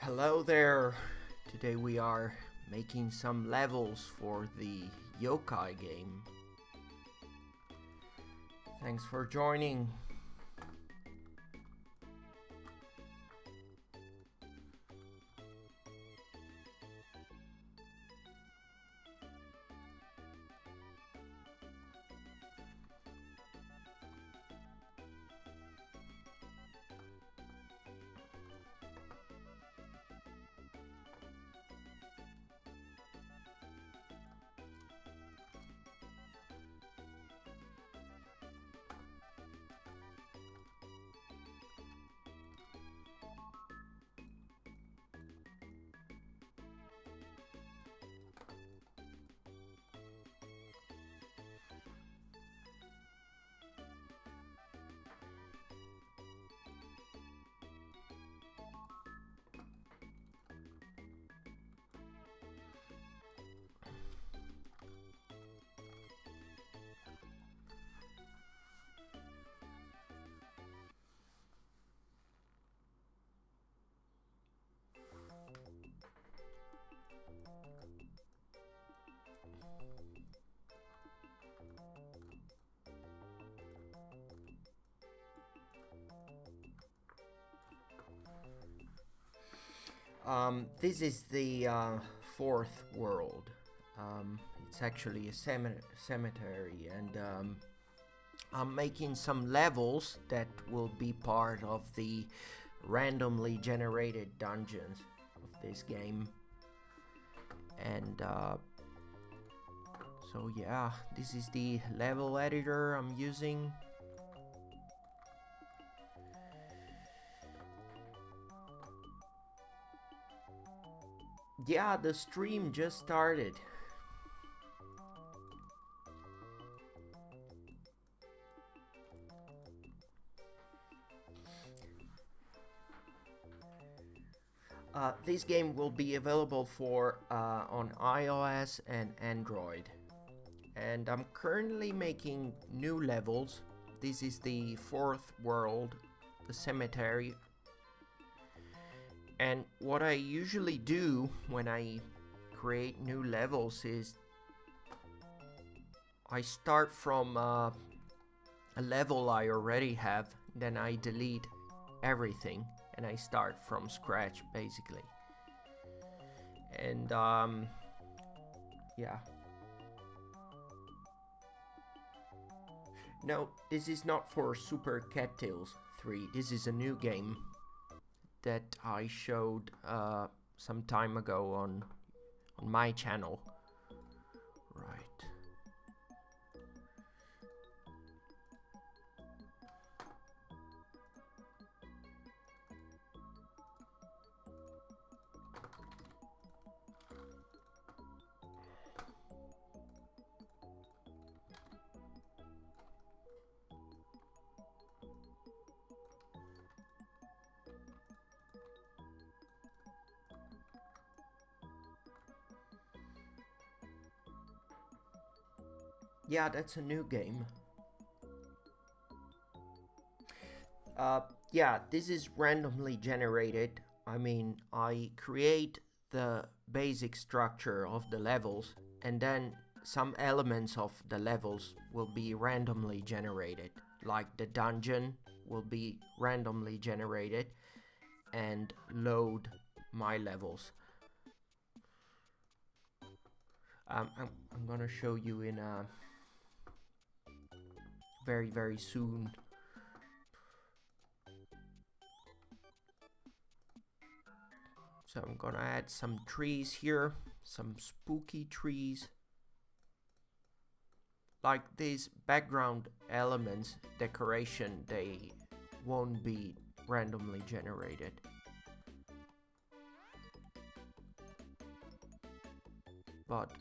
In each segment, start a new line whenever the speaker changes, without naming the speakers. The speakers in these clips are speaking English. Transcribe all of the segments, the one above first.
Hello there! Today we are making some levels for the yokai game. Thanks for joining. This is the fourth world. It's actually a cemetery, and I'm making some levels that will be part of the randomly generated dungeons of this game. And so yeah, this is the level editor I'm using. Yeah, the stream just started. This game will be available for on iOS and Android. And I'm currently making new levels. This is the fourth world, the cemetery. And what I usually do when I create new levels is I start from a level I already have, then I delete everything and I start from scratch basically. And yeah. No, this is not for Super Cattails 3. This is a new game that I showed some time ago on my channel. Right. Yeah, that's a new game. Yeah, this is randomly generated. I mean, I create the basic structure of the levels, and then some elements of the levels will be randomly generated. Like the dungeon will be randomly generated and load my levels. I'm gonna show you in very soon. So I'm gonna add some trees here, some spooky trees. Like these background elements, decoration, they won't be randomly generated. But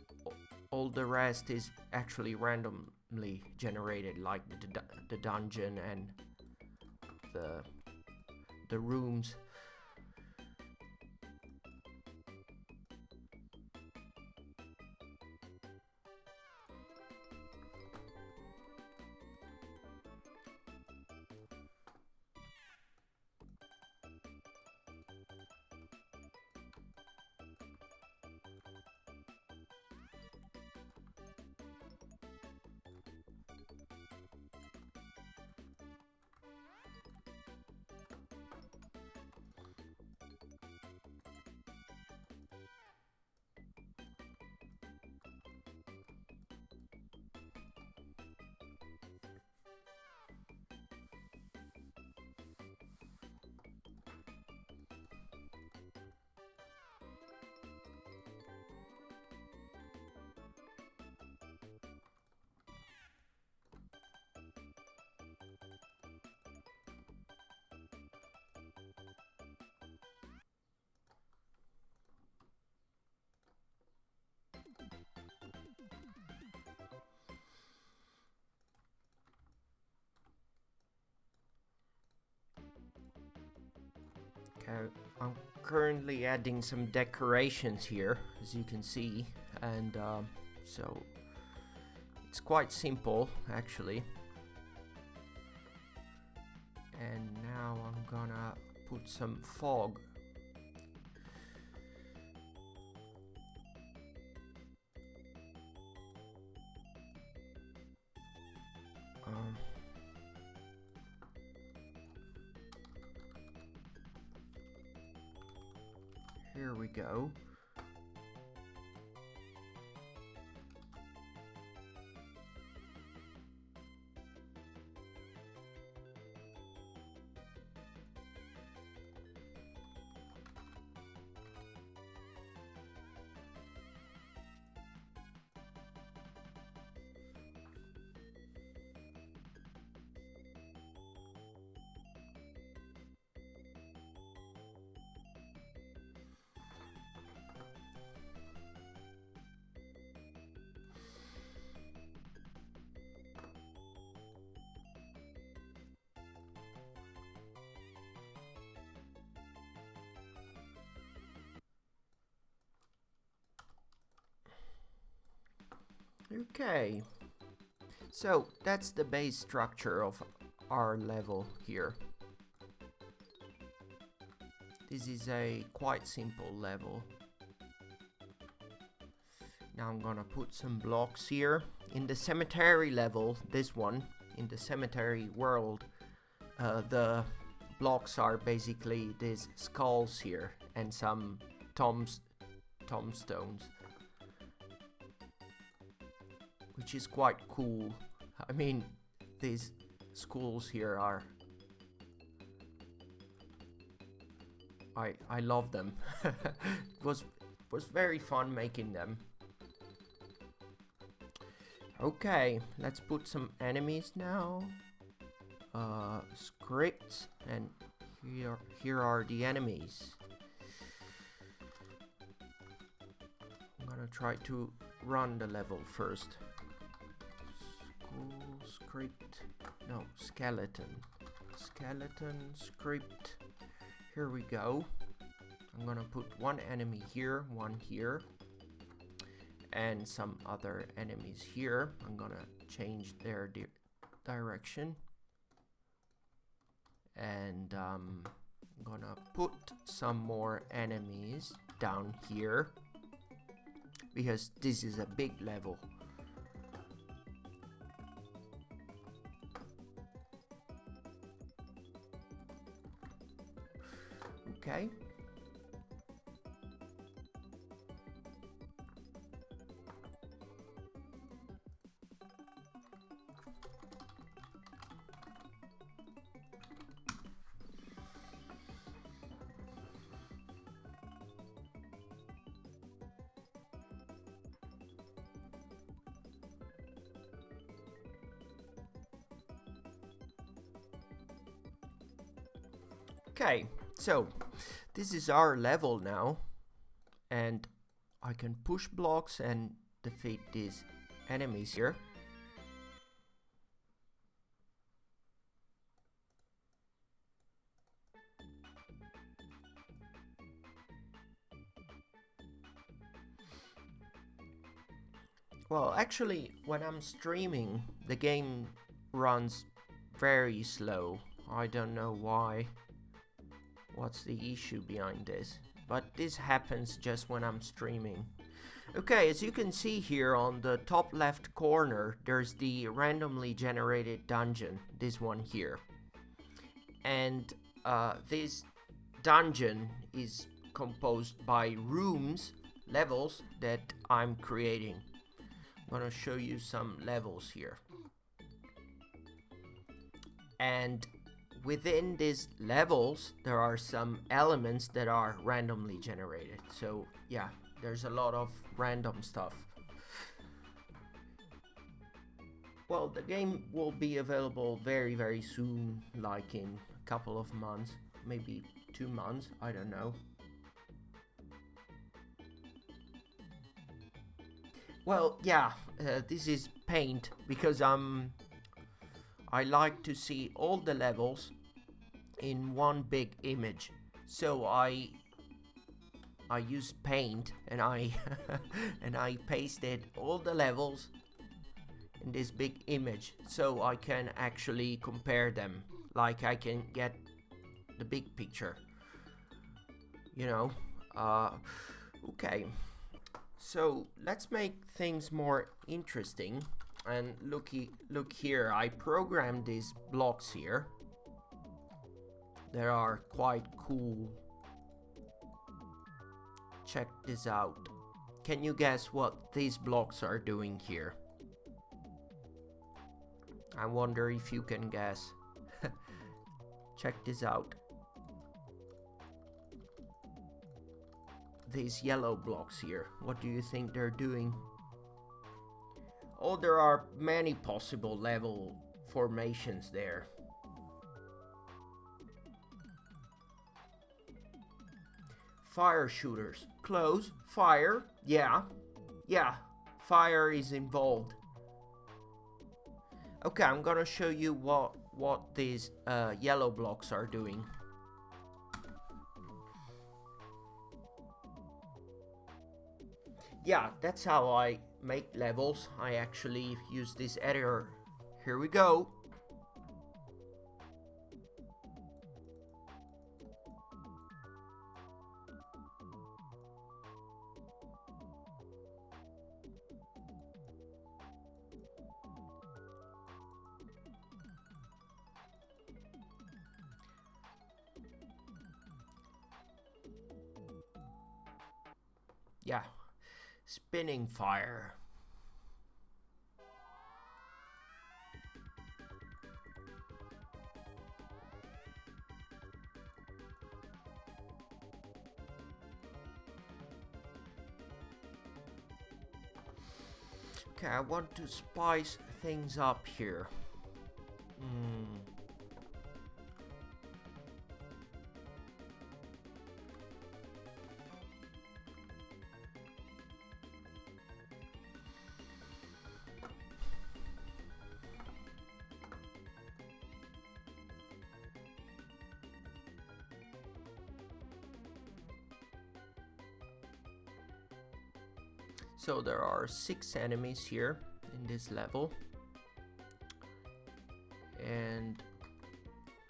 all the rest is actually randomly generated, like the dungeon and the rooms. I'm currently adding some decorations here, as you can see, and so it's quite simple actually. And now I'm gonna put some fog. Here we go. Okay, so that's the base structure of our level here. This is a quite simple level. Now I'm gonna put some blocks here. In the cemetery level, this one, in the cemetery world, the blocks are basically these skulls here and some tombstones, which is quite cool. I mean, these skulls here are... I love them. It was very fun making them. Okay, let's put some enemies now. Scripts, and here are the enemies. I'm gonna try to run the level first. Skeleton script. Here we go. I'm gonna put one enemy here, one here, and some other enemies here. I'm gonna change their direction, and I'm gonna put some more enemies down here because this is a big level. Okay. Okay, so this is our level now, and I can push blocks and defeat these enemies here. Well, actually, when I'm streaming, the game runs very slow. I don't know why. What's the issue behind this? But this happens just when I'm streaming. Okay, as you can see here on the top left corner, there's the randomly generated dungeon, this one here. And this dungeon is composed by rooms, levels that I'm creating. I'm gonna show you some levels here. And within these levels, there are some elements that are randomly generated. So yeah, there's a lot of random stuff. Well, the game will be available very, very soon, like in a couple of months, maybe 2 months, I don't know. Well, yeah, this is paint because I like to see all the levels in one big image. So I used paint and I and I pasted all the levels in this big image so I can actually compare them, like I can get the big picture, you know. Okay, so let's make things more interesting. And look here, I programmed these blocks here. They are quite cool. Check this out. Can you guess what these blocks are doing here? I wonder if you can guess. Check this out. These yellow blocks here, what do you think they're doing? Oh, there are many possible level formations there. Fire shooters. Close. Fire. Yeah. Yeah. Fire is involved. Okay, I'm gonna show you what these yellow blocks are doing. Yeah, that's how I make levels. I actually use this editor. Here we go. Yeah, spinning fire. Okay, I want to spice things up here. So there are 6 enemies here in this level. And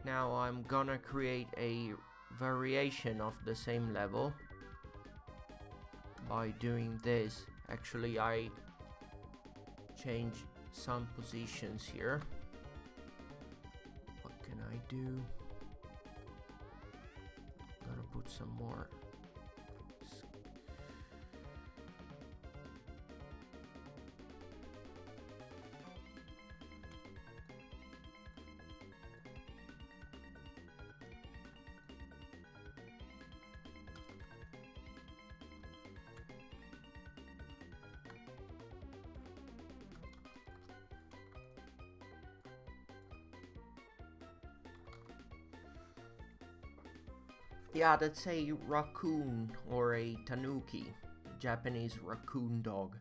now I'm gonna create a variation of the same level by doing this. Actually, I change some positions here. What can I do? I'm gonna put some more. Yeah, that's a raccoon or a Tanuki, Japanese raccoon dog.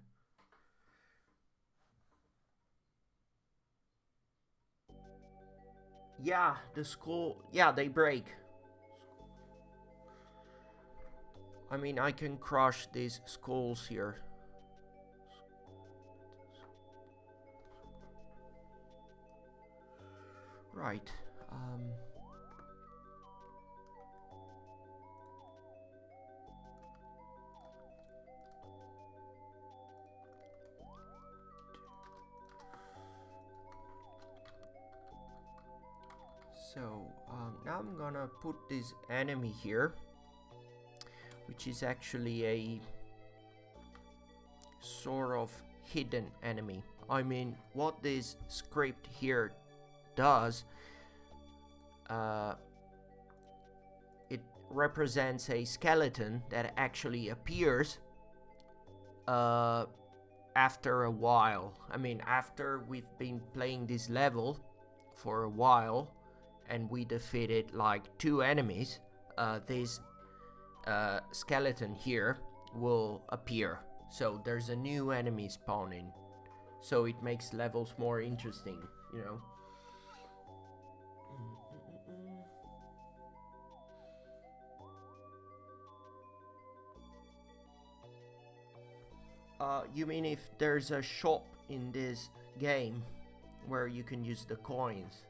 Yeah, the skull, yeah, they break. I mean, I can crush these skulls here. Right. So now I'm gonna put this enemy here, which is actually a sort of hidden enemy. I mean, what this script here does, it represents a skeleton that actually appears after a while. I mean, after we've been playing this level for a while and we defeated like 2 enemies, this skeleton here will appear. So there's a new enemy spawning. So it makes levels more interesting, you know. You mean if there's a shop in this game where you can use the coins?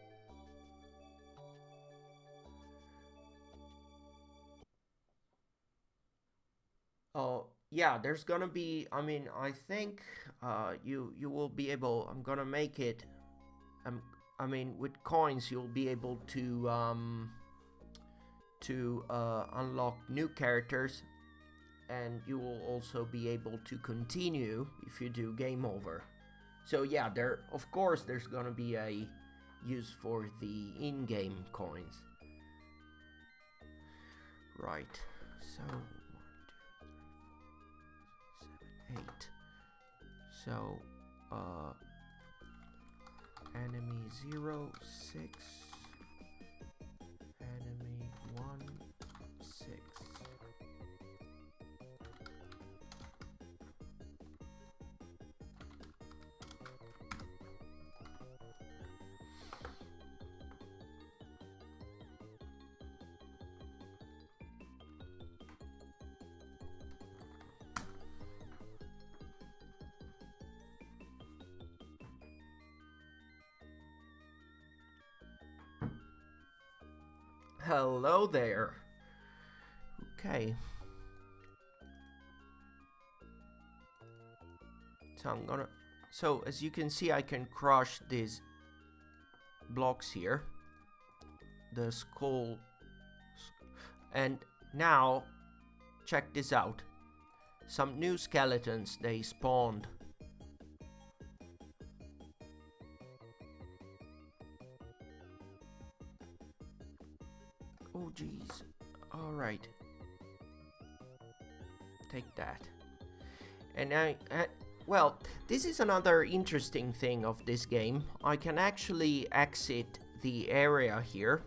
Oh, yeah, there's gonna be, I mean, I think you will be able, I'm gonna make it, um, I mean, with coins you'll be able to unlock new characters, and you will also be able to continue if you do game over. So yeah, there, of course there's gonna be a use for the in-game coins. Right, so 1, 2, 3, 4, 5, 6, 7, 8. So enemy 0, 6, enemy 1, 6. Hello there. Okay. So as you can see, I can crush these blocks here. The skull. And now, check this out. Some new skeletons, they spawned. Oh jeez. Alright. Take that. And well, this is another interesting thing of this game. I can actually exit the area here.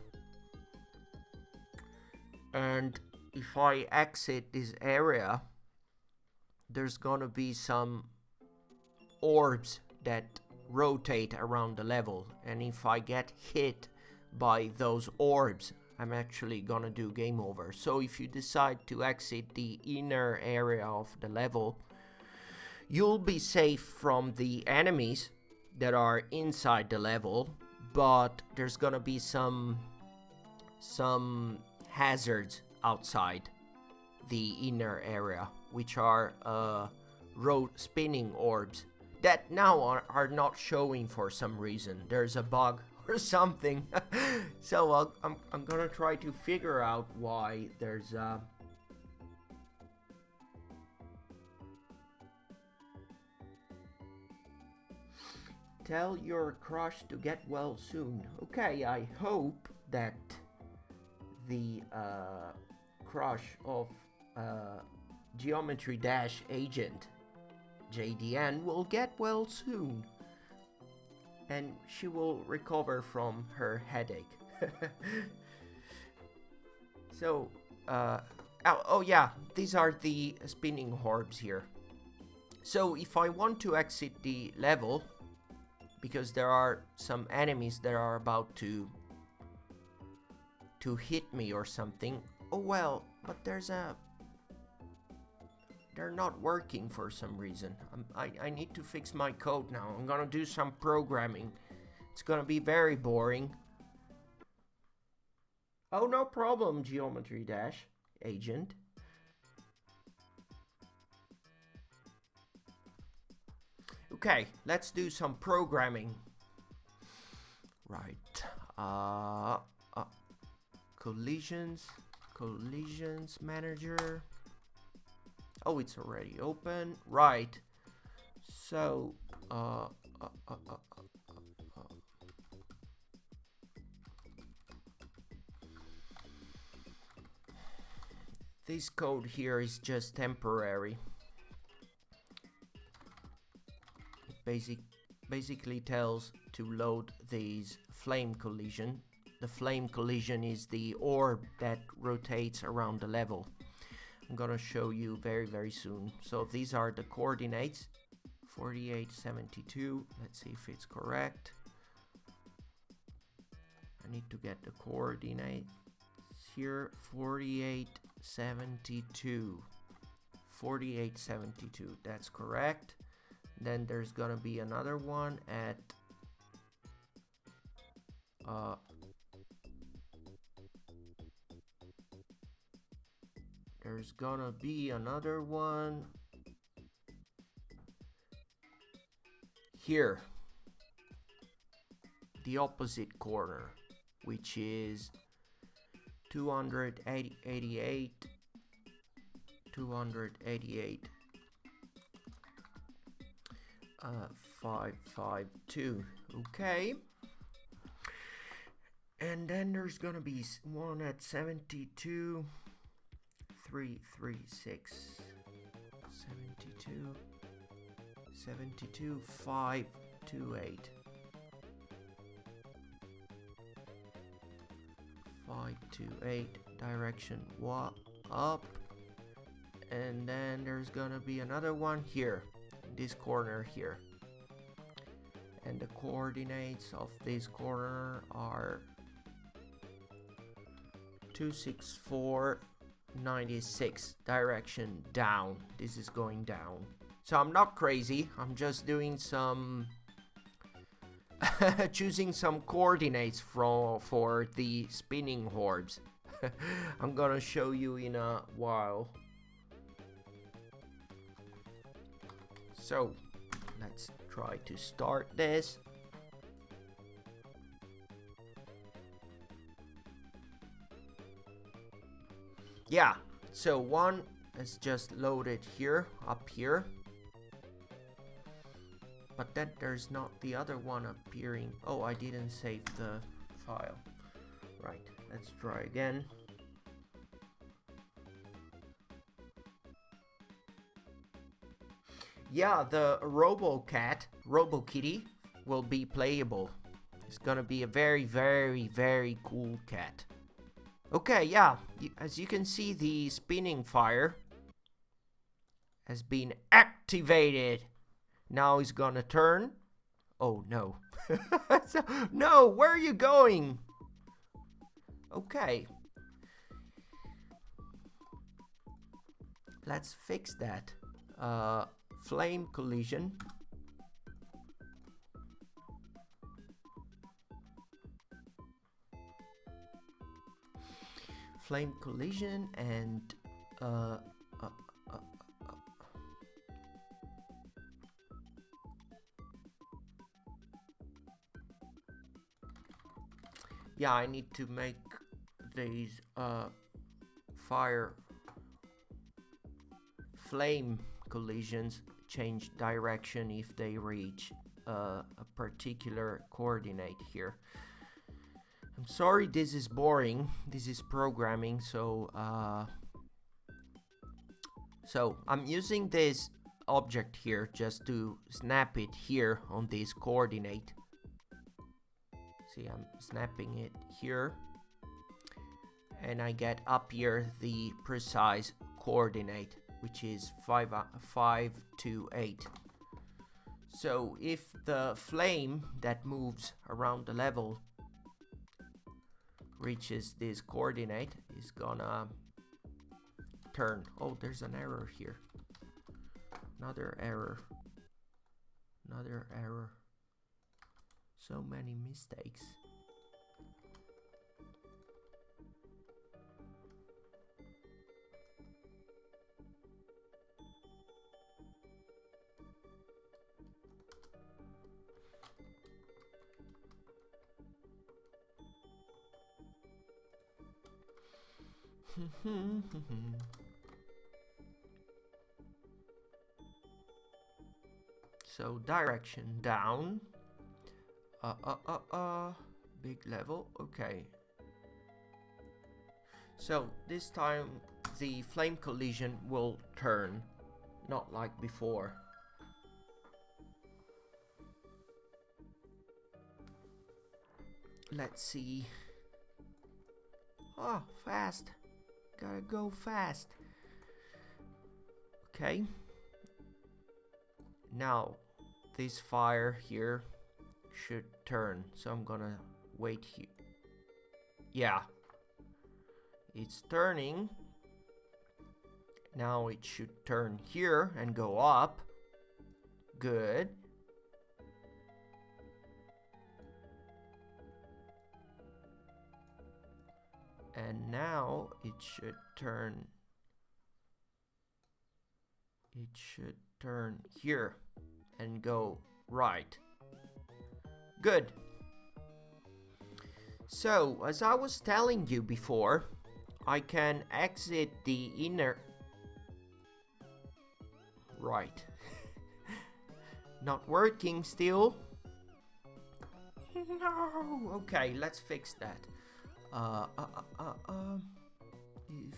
And if I exit this area, there's gonna be some orbs that rotate around the level. And if I get hit by those orbs, I'm actually gonna do game over. So if you decide to exit the inner area of the level, you'll be safe from the enemies that are inside the level, but there's gonna be some hazards outside the inner area, which are spinning orbs that now are not showing for some reason. There's a bug or something. So I'm gonna try to figure out why there's tell your crush to get well soon. Okay, I hope that the crush of Geometry Dash agent JDN will get well soon, and she will recover from her headache. So oh yeah, these are the spinning orbs here. So if I want to exit the level, because there are some enemies that are about to hit me or something. Oh well, but they're not working for some reason. I need to fix my code now. I'm gonna do some programming. It's gonna be very boring. Oh, no problem, Geometry Dash agent. Okay, let's do some programming. Right. Collisions manager. Oh, it's already open. Right. So, this code here is just temporary. It basically tells to load these flame collision. The flame collision is the orb that rotates around the level. I'm gonna show you very soon. So these are the coordinates. 4872. Let's see if it's correct. I need to get the coordinates here. 4872. 4872, that's correct. Then there's gonna be another one at there's gonna be another one here, the opposite corner, which is 288, 552. Okay. And then there's gonna be one at 72, 336, 72, 528, 528, direction up. And then there's gonna be another one here, in this corner here. And the coordinates of this corner are 26496, direction down. This is going down. So I'm not crazy, I'm just doing some choosing some coordinates for the spinning orbs. I'm gonna show you in a while. So let's try to start this. Yeah, so one is just loaded here, up here. But then there's not the other one appearing. Oh, I didn't save the file. Right, let's try again. Yeah, the RoboKitty will be playable. It's gonna be a very, very, very cool cat. Okay, yeah, as you can see, the spinning fire has been activated. Now he's gonna turn. Oh no. No, where are you going? Okay. Let's fix that. Flame collision. Flame collision and yeah, I need to make these flame collisions change direction if they reach a particular coordinate here. I'm sorry this is boring, this is programming, so I'm using this object here just to snap it here on this coordinate. See, I'm snapping it here, and I get up here the precise coordinate, which is 528. So if the flame that moves around the level reaches this coordinate, is gonna turn. Oh, there's an error here. Another error. Another error. So many mistakes. So direction down. Big level. Okay. So this time the flame collision will turn, not like before. Let's see. Oh, fast. Gotta go fast. Okay. Now, this fire here should turn. So I'm gonna wait here. Yeah. It's turning. Now it should turn here and go up. Good. And now it should turn here and go right. Good. So, as I was telling you before, I can exit the inner... Right. Not working still. No. Okay, let's fix that. If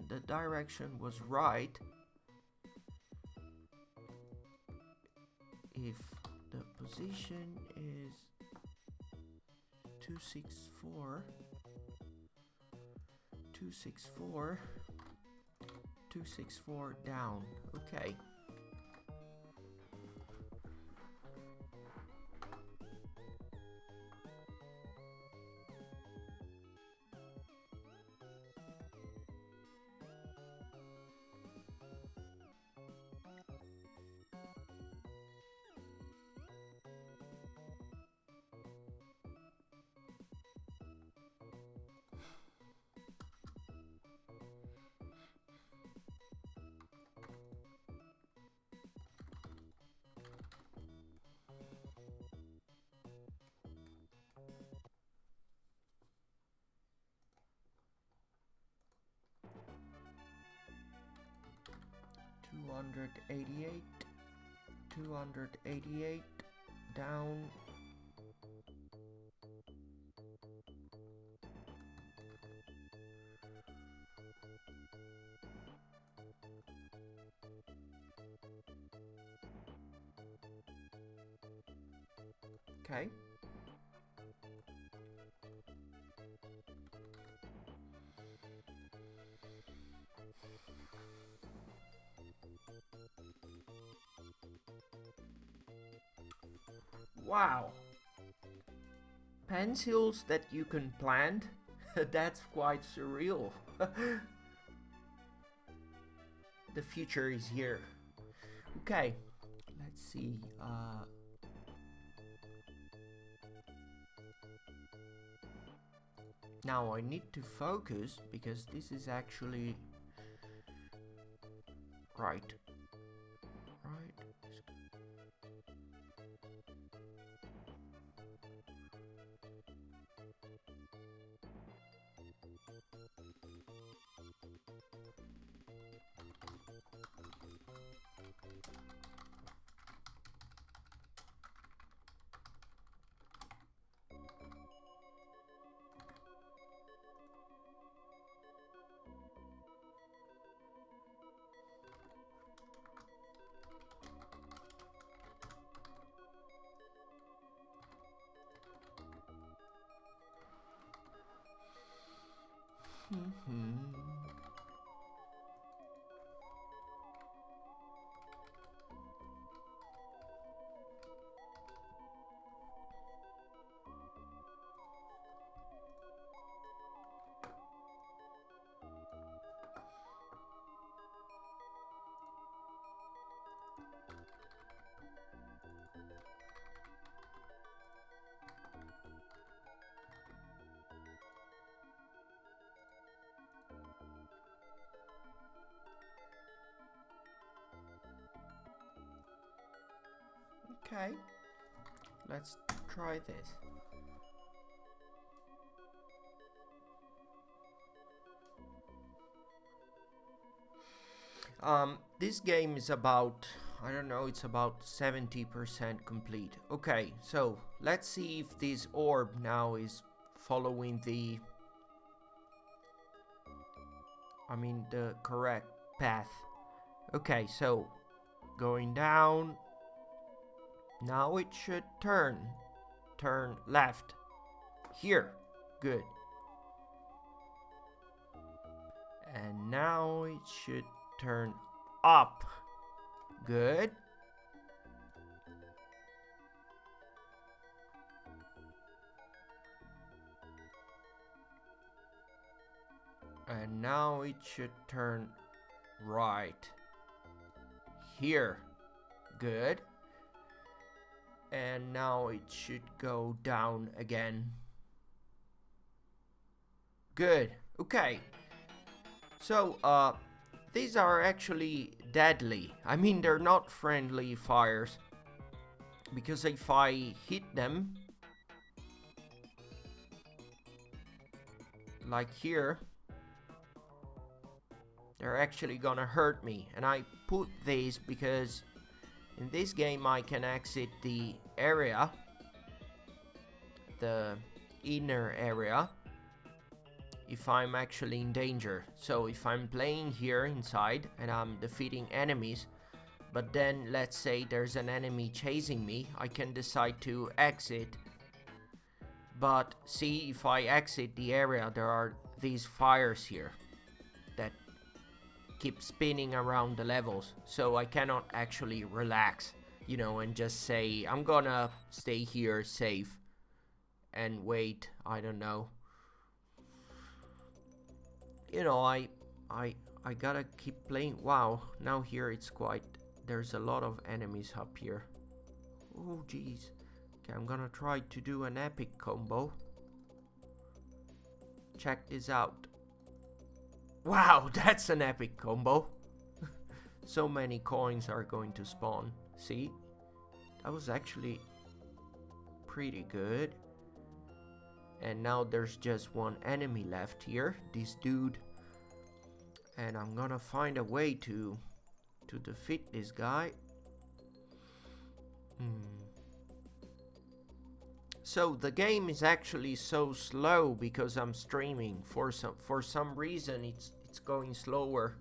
the direction was right. If the position is 264 down. Okay. Two hundred 88 down. Okay. Wow. Pencils that you can plant? That's quite surreal. The future is here. Okay, let's see. Now I need to focus because this is actually right. Okay, let's try this. This game is about, I don't know, it's about 70% complete. Okay, so let's see if this orb now is following the correct path. Okay, so going down. Now it should turn left. Here, good. And now it should turn up. Good. And now it should turn right here. Good. And now it should go down again. Good. Okay. So, these are actually deadly. I mean, they're not friendly fires. Because if I hit them, like here, they're actually gonna hurt me. And I put these because in this game I can exit the area, the inner area, if I'm actually in danger. So if I'm playing here inside and I'm defeating enemies, but then let's say there's an enemy chasing me, I can decide to exit. But see, if I exit the area, there are these fires here that keep spinning around the levels, so I cannot actually relax, you know, and just say I'm gonna stay here safe and wait. I don't know, you know, I gotta keep playing. Wow, now here it's quite, there's a lot of enemies up here. Oh jeez. Okay, I'm gonna try to do an epic combo. Check this out. Wow, that's an epic combo. So many coins are going to spawn. See? That was actually pretty good. And now there's just one enemy left here, this dude. And I'm gonna find a way to defeat this guy. So the game is actually so slow because I'm streaming. For some reason it's going slower.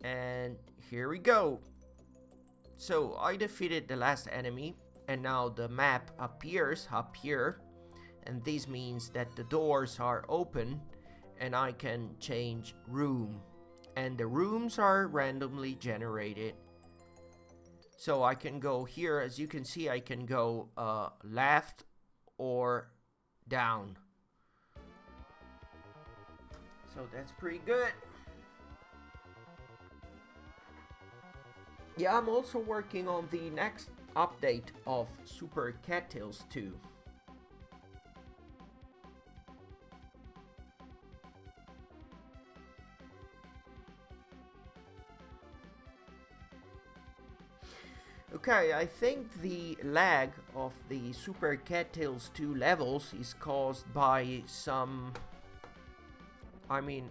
And here we go. So I defeated the last enemy, and now the map appears up here, and this means that the doors are open and I can change room, and the rooms are randomly generated. So I can go here, as you can see, I can go left or down. So that's pretty good. Yeah, I'm also working on the next update of Super Cattails 2. Okay, I think the lag of the Super Cattails 2 levels is caused by some... I mean,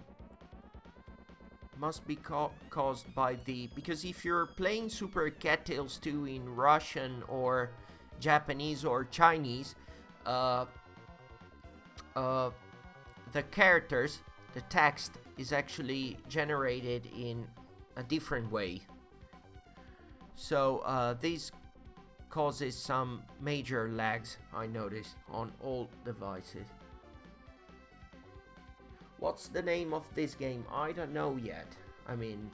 must be caused by the... Because if you're playing Super Cattails 2 in Russian or Japanese or Chinese, the characters, the text is actually generated in a different way. So this causes some major lags, I noticed, on all devices. What's the name of this game? I don't know yet. I mean,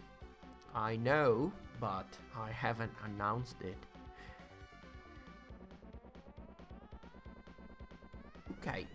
I know, but I haven't announced it. Okay.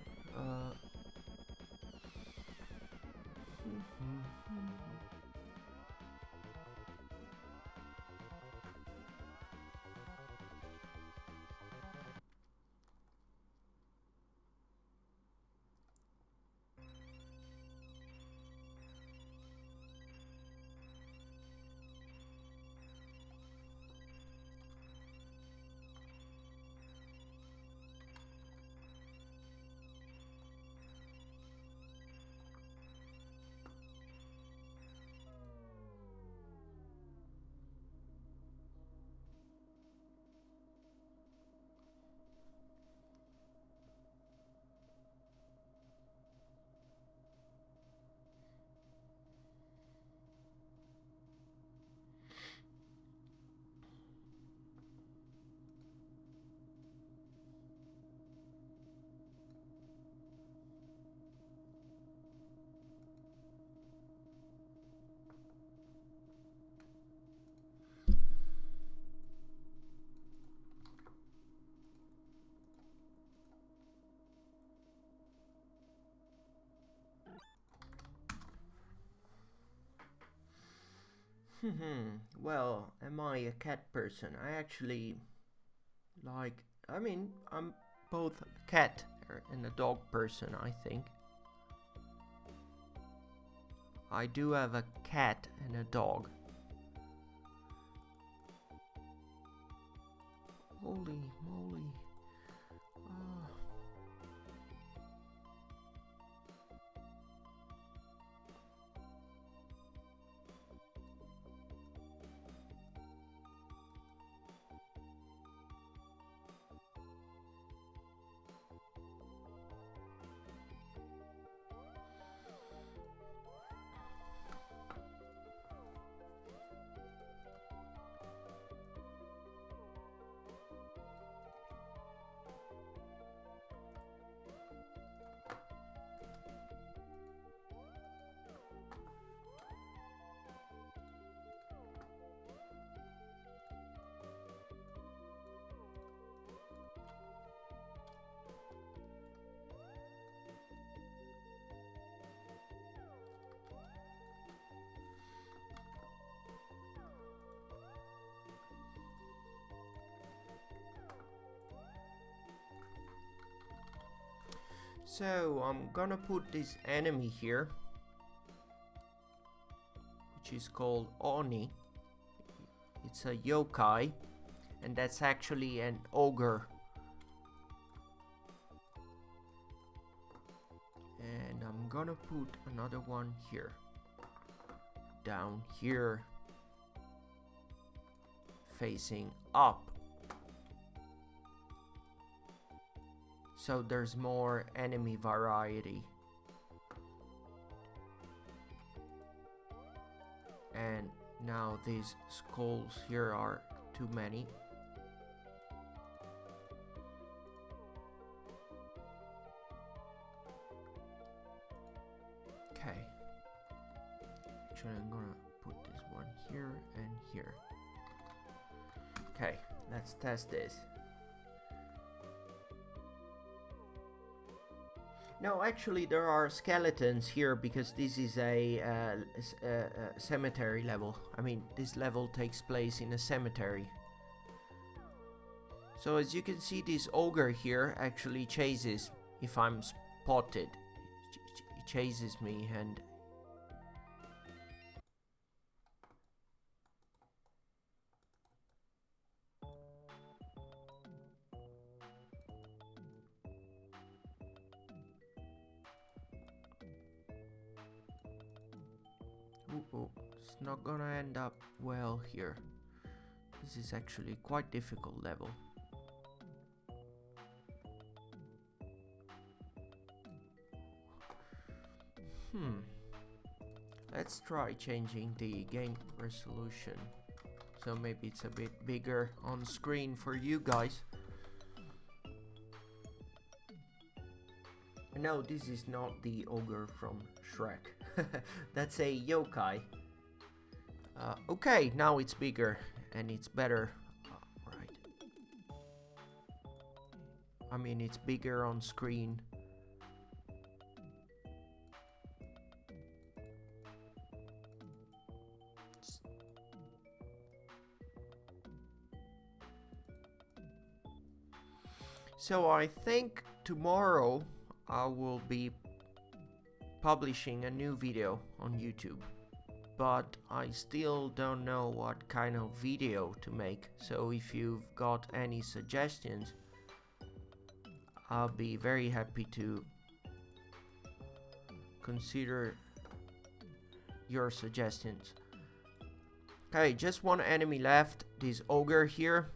Well, am I a cat person? I actually like, I mean, I'm both a cat and a dog person, I think. I do have a cat and a dog. Holy moly. Ah. So I'm gonna put this enemy here, which is called Oni. It's a yokai, and that's actually an ogre. And I'm gonna put another one here, down here, facing up. So there's more enemy variety. And now these skulls here are too many. Okay. Actually, I'm gonna put this one here and here. Okay, let's test this. No, actually there are skeletons here because this is a cemetery level. I mean, this level takes place in a cemetery. So as you can see, this ogre here actually chases if I'm spotted. He chases me and... Ooh, it's not gonna end up well here. This is actually quite difficult level. Let's try changing the game resolution. So maybe it's a bit bigger on screen for you guys. No, this is not the ogre from Shrek. That's a yokai. Okay, now it's bigger and it's better. Right. I mean, it's bigger on screen. So I think tomorrow I will be publishing a new video on YouTube, but I still don't know what kind of video to make. So if you've got any suggestions, I'll be very happy to consider your suggestions. Okay, just one enemy left, this ogre here.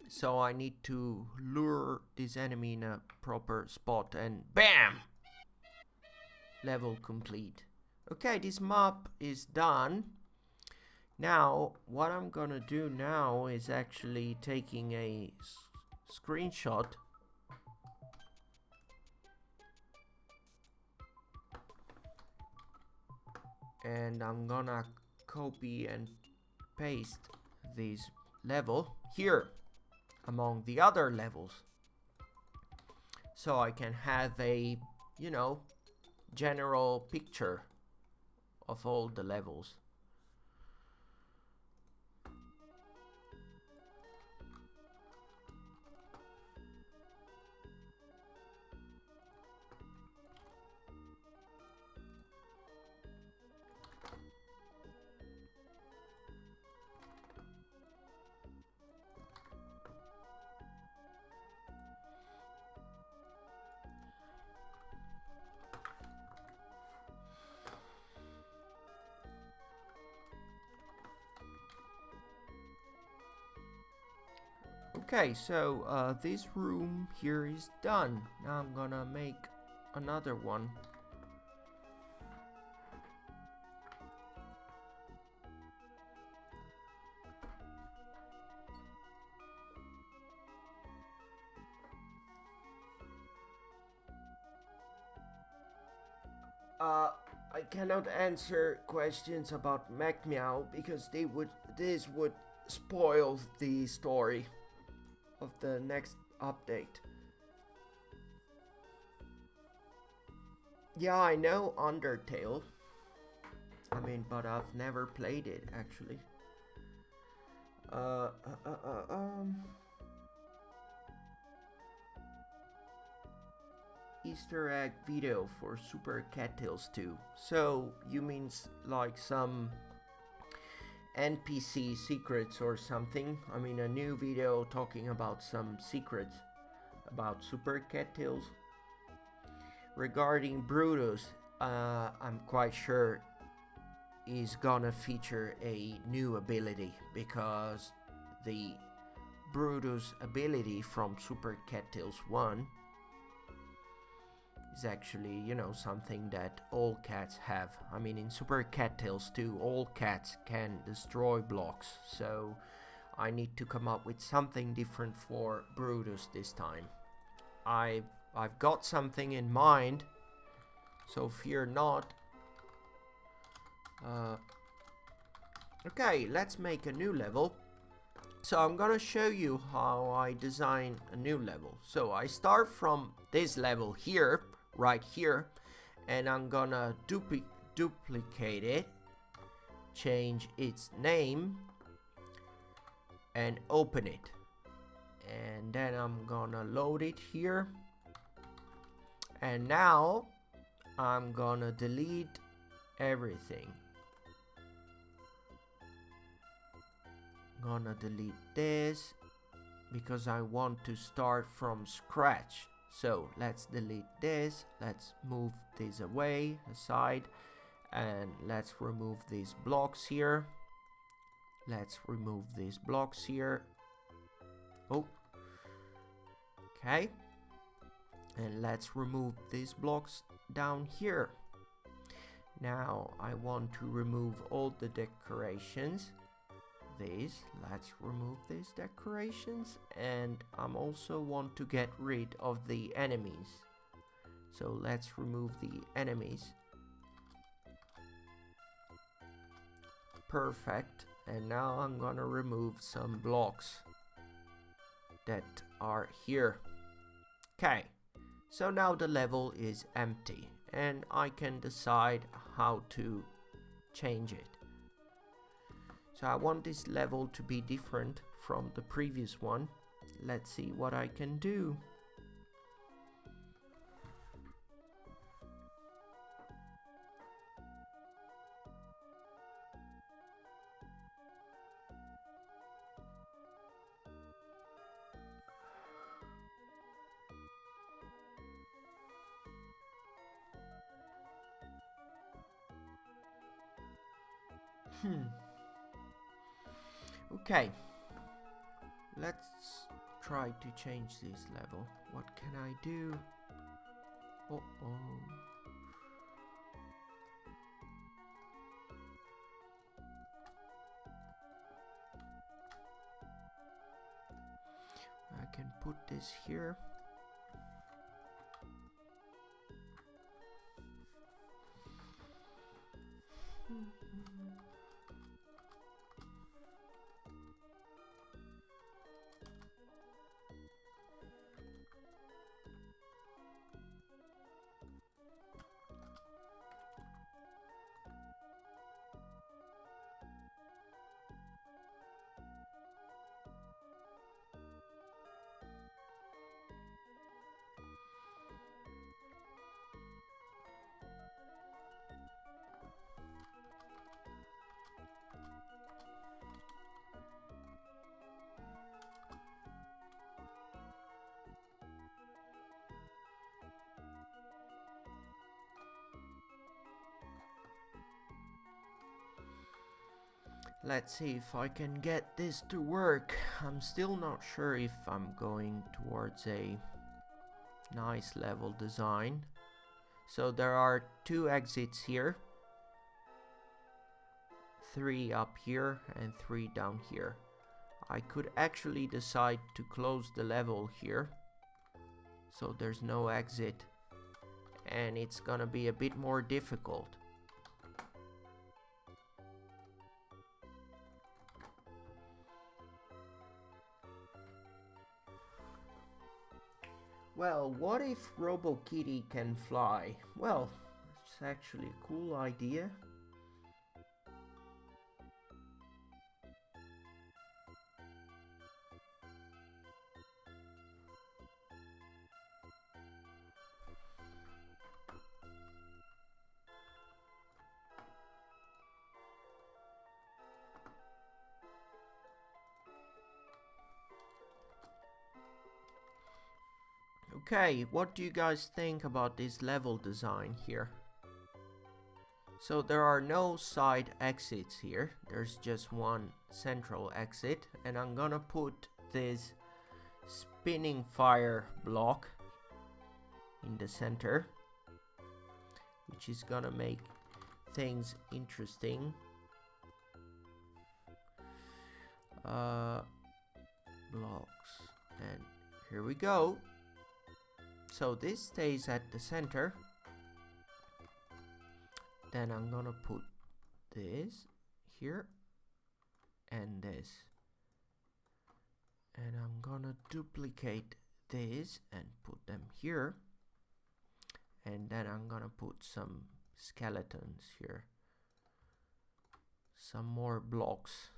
So I need to lure this enemy in a proper spot and BAM! Level complete. Okay, this map is done. Now, what I'm gonna do now is actually taking a screenshot. And I'm gonna copy and paste this level here among the other levels, so I can have a, you know, general picture of all the levels. Okay, so this room here is done. Now I'm gonna make another one. I cannot answer questions about MacMeow because this would spoil the story of the next update. Yeah, I know Undertale. I mean, but I've never played it actually. Uh, uh, uh, uh, um. Easter egg video for Super Cattails 2. So you mean like some NPC secrets or something? I mean a new video talking about some secrets about Super Cattails. Regarding Brutus, I'm quite sure is gonna feature a new ability because the Brutus ability from Super Cattails 1 is actually, you know, something that all cats have. I mean, in Super Cattails 2, all cats can destroy blocks, so I need to come up with something different for Brutus this time. I've got something in mind, so fear not. Okay, let's make a new level. So I'm gonna show you how I design a new level. So I start from this level here, right here, and I'm gonna duplicate it, change its name, and open it. And then I'm gonna load it here. And now I'm gonna delete everything. Gonna delete this because I want to start from scratch. So let's delete this, let's move this away aside, and let's remove these blocks here. Let's remove these blocks here. Oh, okay, and let's remove these blocks down here. Now I want to remove all the decorations. Let's remove these decorations, and I'm also want to get rid of the enemies, so let's remove the enemies. Perfect. And now I'm gonna remove some blocks that are here. Okay, so now the level is empty and I can decide how to change it. So I want this level to be different from the previous one. Let's see what I can do. Okay, let's try to change this level. What can I do? I can put this here. Let's see if I can get this to work. I'm still not sure if I'm going towards a nice level design. So there are 2 exits here, 3 up here and 3 down here. I could actually decide to close the level here, so there's no exit, and it's gonna be a bit more difficult. Well, what if RoboKitty can fly? Well, it's actually a cool idea. Okay, what do you guys think about this level design here? So there are no side exits here, there's just one central exit, and I'm gonna put this spinning fire block in the center, which is gonna make things interesting. Blocks, and here we go. So this stays at the center. Then I'm gonna put this here and this, and I'm gonna duplicate this and put them here, and then I'm gonna put some skeletons here, some more blocks.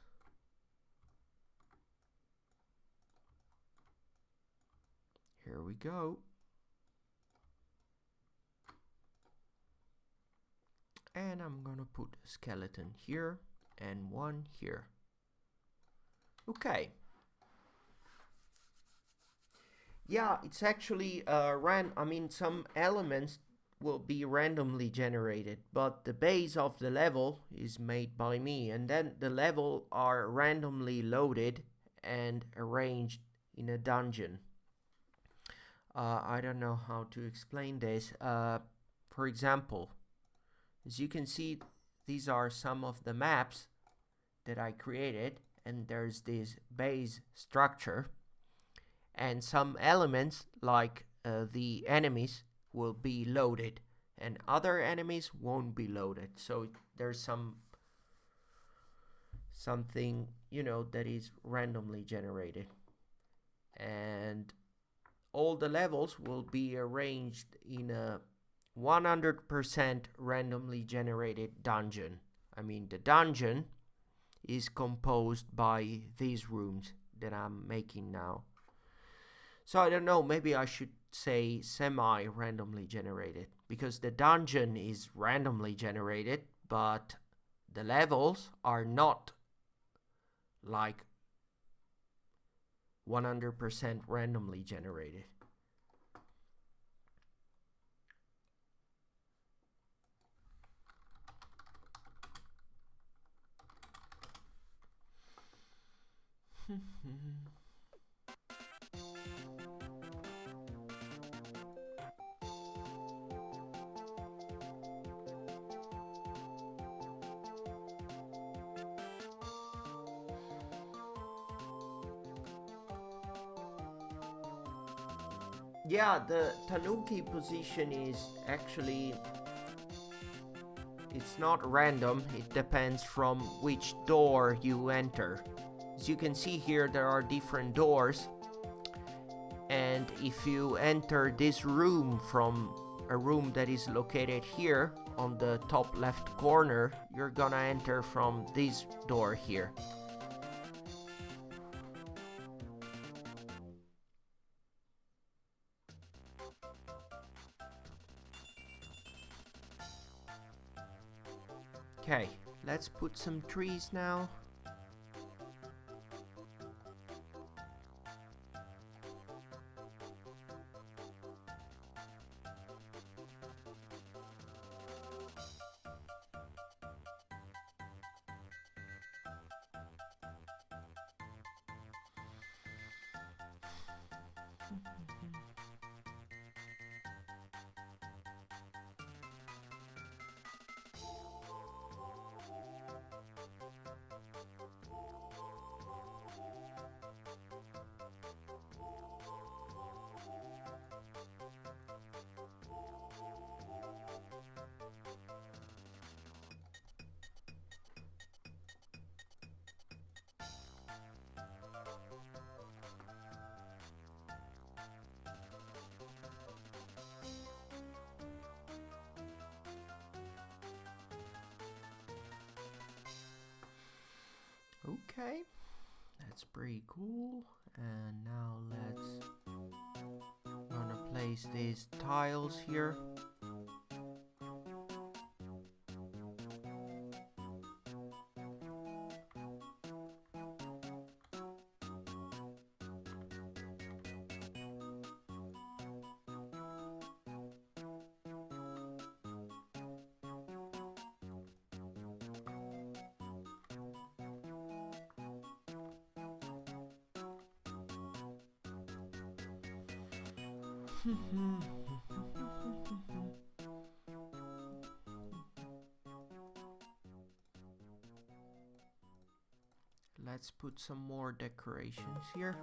Here we go. And I'm gonna put a skeleton here and one here. Okay. Yeah, it's actually some elements will be randomly generated, but the base of the level is made by me, and then the level are randomly loaded and arranged in a dungeon. I don't know how to explain this. For example, as you can see, these are some of the maps that I created, and there's this base structure, and some elements like the enemies will be loaded and other enemies won't be loaded. So there's something, that is randomly generated, and all the levels will be arranged in a 100% randomly generated dungeon. I mean, the dungeon is composed by these rooms that I'm making now. So I don't know, maybe I should say semi-randomly generated, because the dungeon is randomly generated, but the levels are not like 100% randomly generated. Yeah, the Tanuki position is actually, it's not random, it depends from which door you enter. As you can see here, there are different doors, and if you enter this room from a room that is located here on the top left corner, you're gonna enter from this door here. Okay, let's put some trees now. Okay, that's pretty cool. And now let's gonna place these tiles here. Let's put some more decorations here.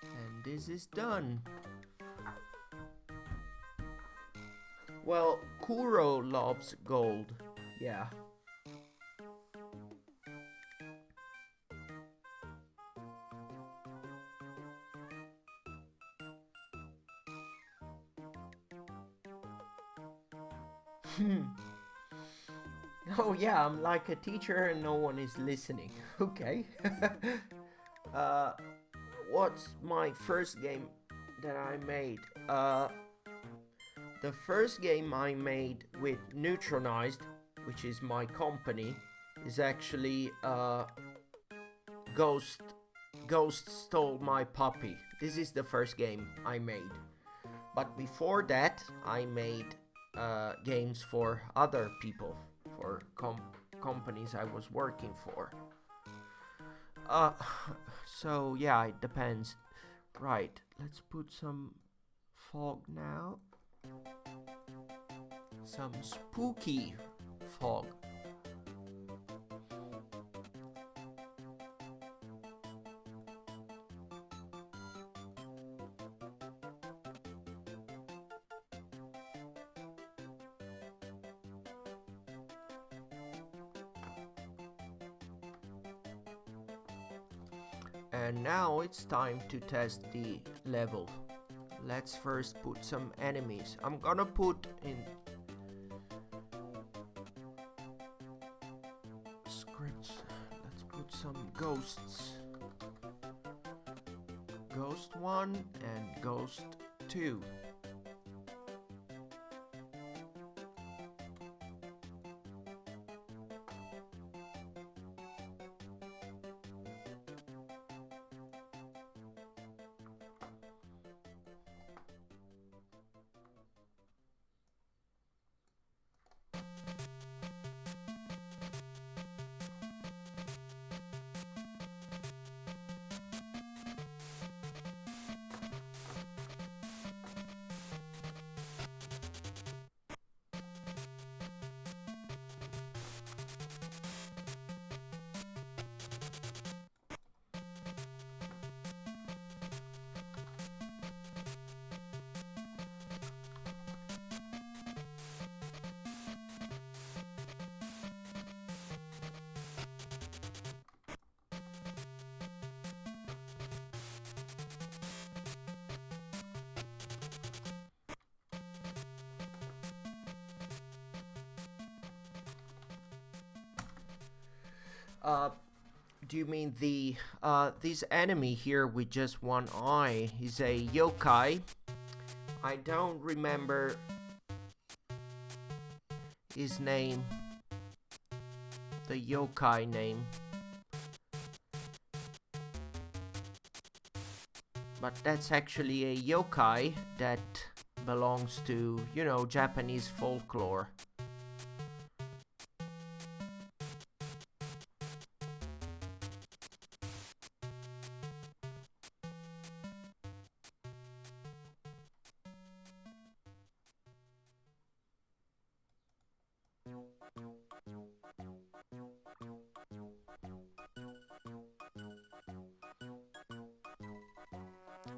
And this is done. Well, Kuro loves gold. Yeah. Oh yeah, I'm like a teacher and no one is listening. Okay. What's my first game that I made? The first game I made with Neutronized, which is my company, is actually Ghost Stole My Puppy. This is the first game I made. But before that, I made games for other people, for companies I was working for. So yeah, it depends. Right, let's put some fog now. Some spooky fog. And now it's time to test the level. Let's first put some enemies. I'm gonna put in scripts. Let's put some ghosts. Ghost 1 and Ghost 2. Do you mean the this enemy here with just one eye is a yokai? I don't remember his name. The yokai name. but that's actually a yokai that belongs to, you know, Japanese folklore.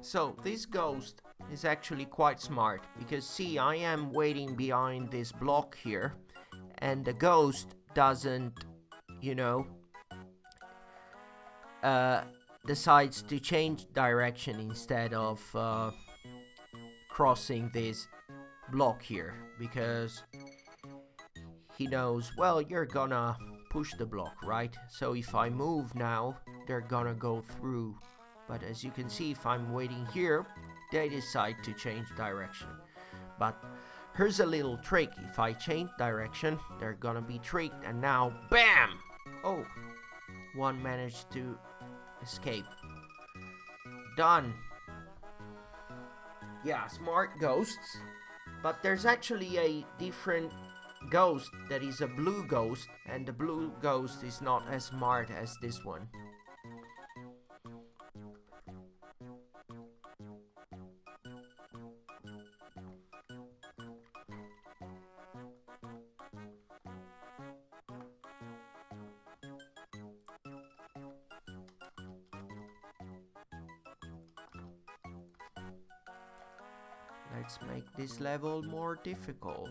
So this ghost is actually quite smart, because see, I am waiting behind this block here, and the ghost doesn't, you know, decides to change direction instead of crossing this block here, because he knows, well, you're gonna push the block, right? So if I move now, they're gonna go through. But as you can see, if I'm waiting here, they decide to change direction. But here's a little trick. If I change direction, they're gonna be tricked, and now, BAM! Oh, one managed to escape. Done. Yeah, smart ghosts. But there's actually a different ghost that is a blue ghost, and the blue ghost is not as smart as this one. Let's make this level more difficult.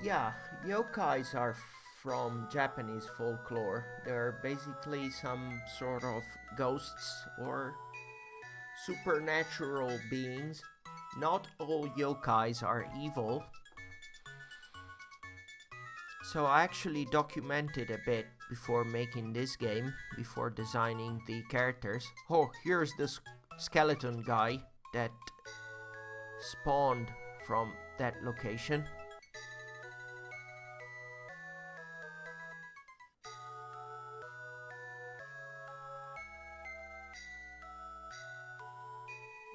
Yeah, yokais are from Japanese folklore. They're basically some sort of ghosts or supernatural beings. Not all yokais are evil. So I actually documented a bit before making this game, before designing the characters. Oh, here's this skeleton guy that spawned from that location.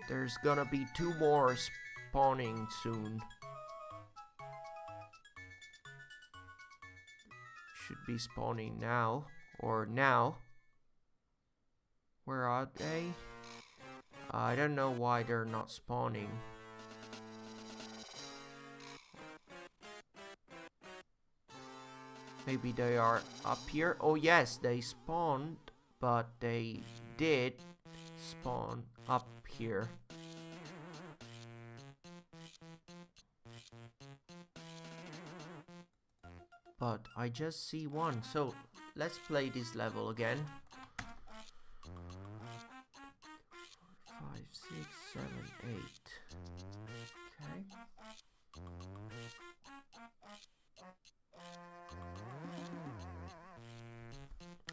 There's gonna be 2 more spawning soon. Should be spawning now, or now. Where are they? I don't know why they're not spawning. Maybe they are up here. Oh yes, they spawned, but they did spawn up here. But I just see one, so let's play this level again. 5, 6, 7, 8. Okay.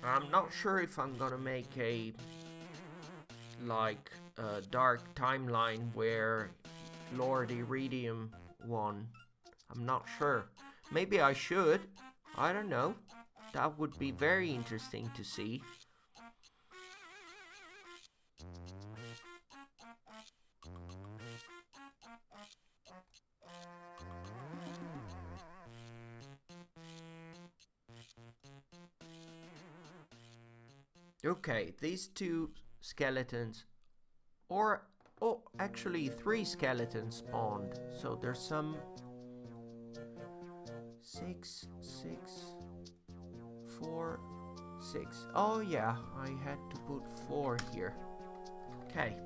I'm not sure if I'm gonna make a like a dark timeline where Lord Iridium won. I'm not sure. Maybe I should. I don't know. That would be very interesting to see. Okay, these two skeletons, or oh, actually three skeletons spawned. So there's some six, 4, 6. Oh yeah, I had to put 4 here. Okay,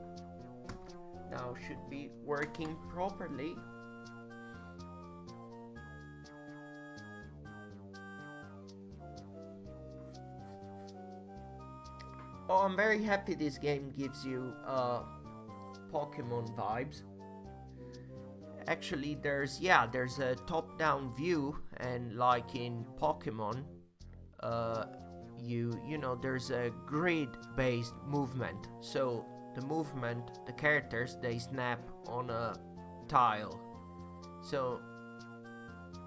now should be working properly. Oh, I'm very happy this game gives you Pokemon vibes. Actually, there's a top-down view, and like in Pokemon, you know there's a grid-based movement. So the movement, the characters, they snap on a tile. So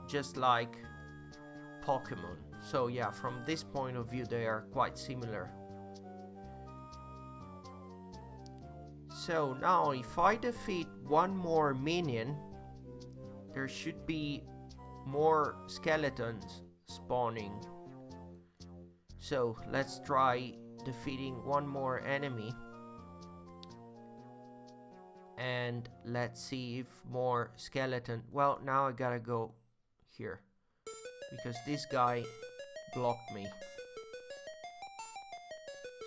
just like Pokemon. So yeah, from this point of view, they are quite similar. So now if I defeat one more minion, there should be more skeletons spawning. So let's try defeating one more enemy. And let's see if more skeleton... Well, now I gotta go here, because this guy blocked me.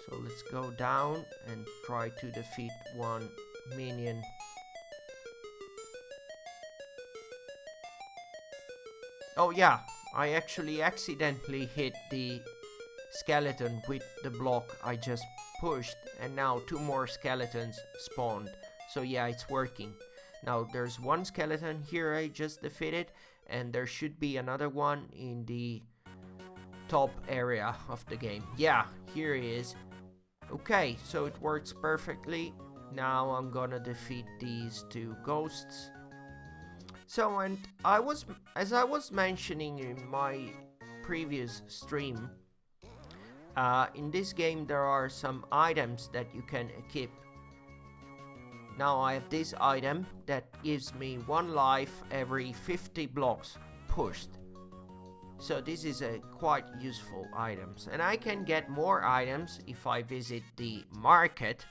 So let's go down and try to defeat one minion. Oh yeah, I actually accidentally hit the skeleton with the block I just pushed, and now 2 more skeletons spawned. So yeah, it's working. Now there's one skeleton here I just defeated, and there should be another one in the top area of the game. Yeah, here he is. Okay, so it works perfectly. Now I'm gonna defeat these 2 ghosts. So, and as I was mentioning in my previous stream, in this game there are some items that you can equip. Now I have this item that gives me 1 life every 50 blocks pushed. So this is a quite useful items, and I can get more items if I visit the market.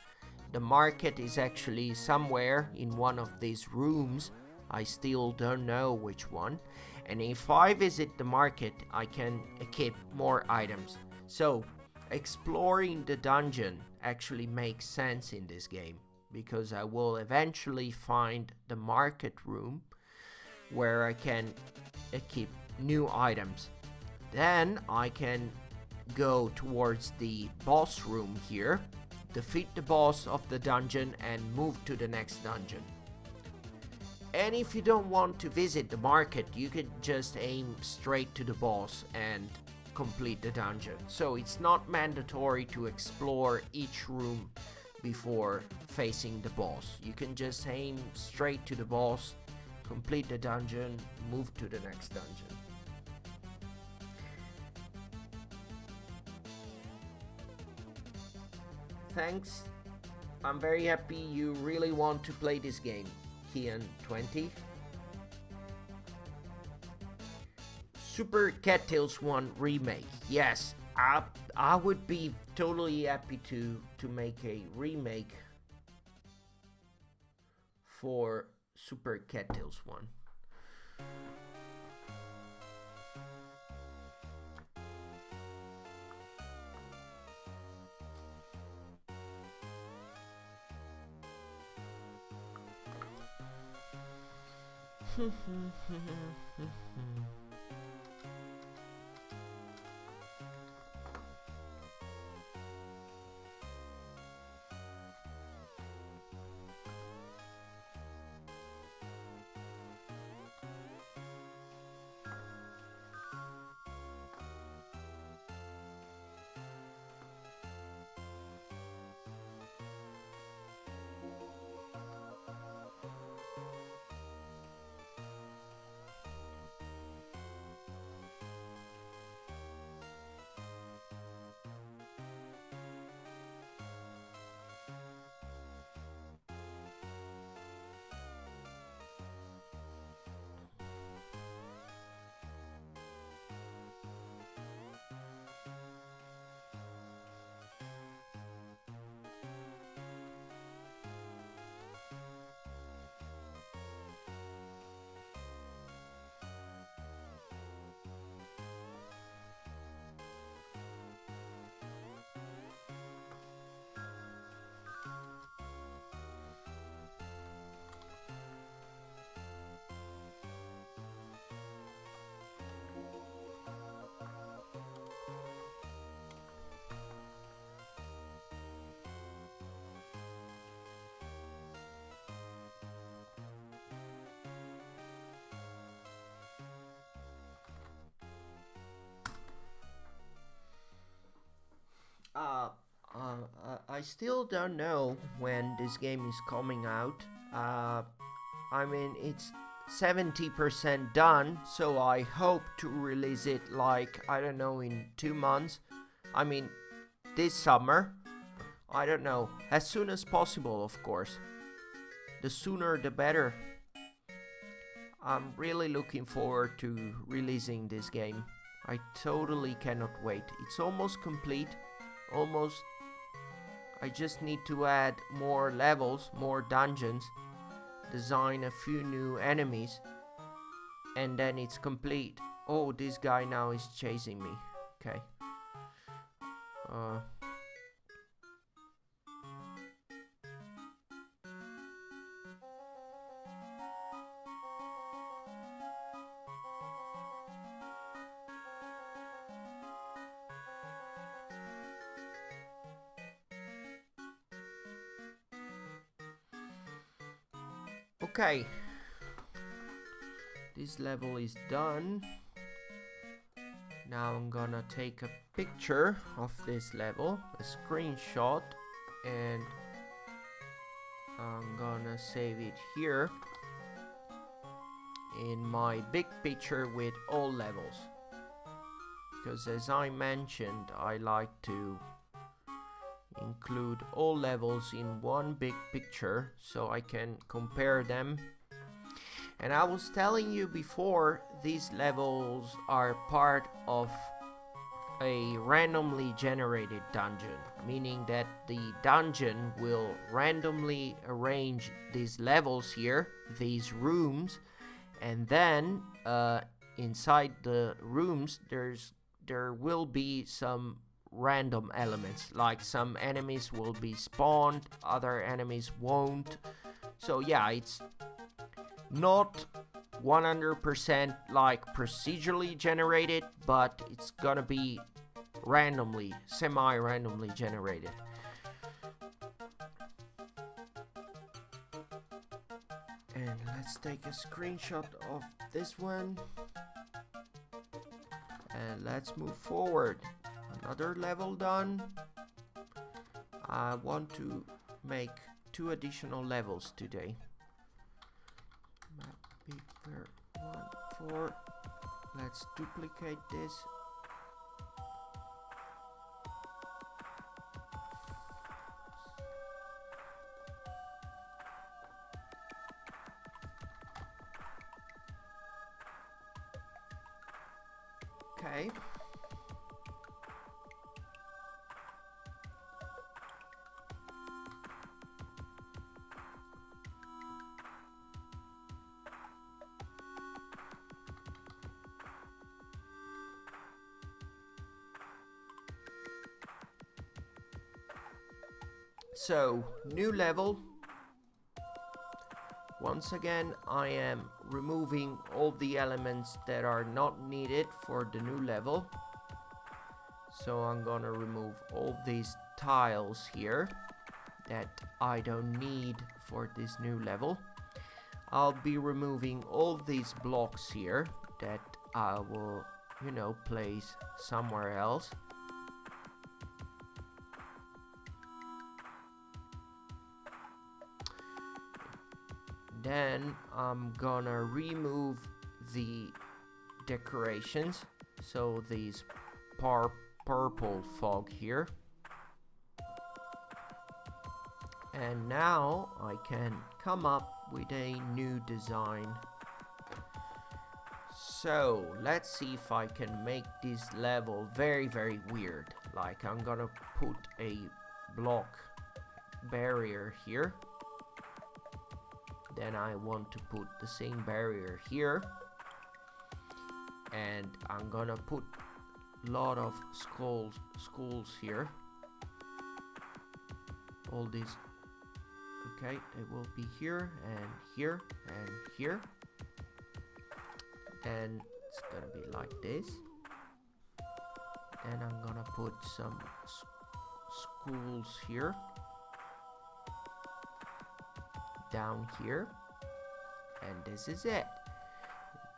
The market is actually somewhere in one of these rooms. I still don't know which one. And if I visit the market, I can equip more items. So exploring the dungeon actually makes sense in this game, because I will eventually find the market room where I can equip new items. Then I can go towards the boss room here, defeat the boss of the dungeon, and move to the next dungeon. And if you don't want to visit the market, you could just aim straight to the boss and complete the dungeon. So it's not mandatory to explore each room before facing the boss. You can just aim straight to the boss, complete the dungeon, move to the next dungeon. Thanks. I'm very happy you really want to play this game, Kian20. Super Cattails 1 remake. Yes, I would be totally happy to make a remake for Super Cattails 1. Uh, I still don't know when this game is coming out. Uh, I mean, it's 70% done, so I hope to release it like, I don't know, in 2 months. I mean, this summer. I don't know. As soon as possible, of course. The sooner the better. I'm really looking forward to releasing this game. I totally cannot wait. It's almost complete. Almost. I just need to add more levels, more dungeons, design a few new enemies, and then it's complete. Oh, this guy now is chasing me. Okay. Uh, okay. This level is done. Now I'm gonna take a picture of this level, a screenshot, and I'm gonna save it here in my big picture with all levels. Because as I mentioned, I like to include all levels in one big picture so I can compare them. And I was telling you before, these levels are part of a randomly generated dungeon, meaning that the dungeon will randomly arrange these levels here, these rooms, and then inside the rooms there will be some random elements, like some enemies will be spawned, other enemies won't. So yeah, it's not 100% like procedurally generated, but it's gonna be randomly, semi-randomly generated. And let's take a screenshot of this one. And let's move forward. Another level done. I want to make 2 additional levels today. Map bigger 1, 4. Let's duplicate this. Okay. So, new level. Once again, I am removing all the elements that are not needed for the new level. So I'm gonna remove all these tiles here that I don't need for this new level. I'll be removing all these blocks here that I will, place somewhere else. Then I'm gonna remove the decorations, so these purple fog here. And now I can come up with a new design. So let's see if I can make this level very, very weird. Like, I'm gonna put a block barrier here. Then I want to put the same barrier here. And I'm gonna put a lot of skulls here. All these, okay, they will be here and here and here. And it's gonna be like this. And I'm gonna put some skulls here. Down here, and this is it.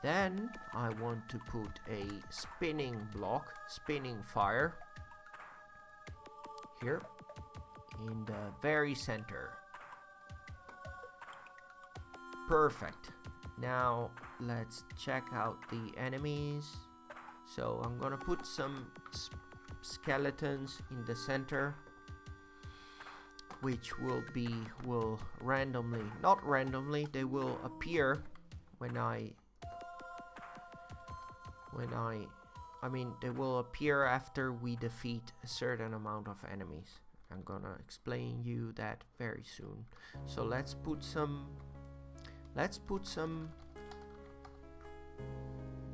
Then I want to put a spinning block, spinning fire, here in the very center. Perfect. Now let's check out the enemies. So I'm gonna put some skeletons in the center, which will randomly, not randomly, they will appear when they will appear after we defeat a certain amount of enemies. I'm gonna explain you that very soon. So let's put some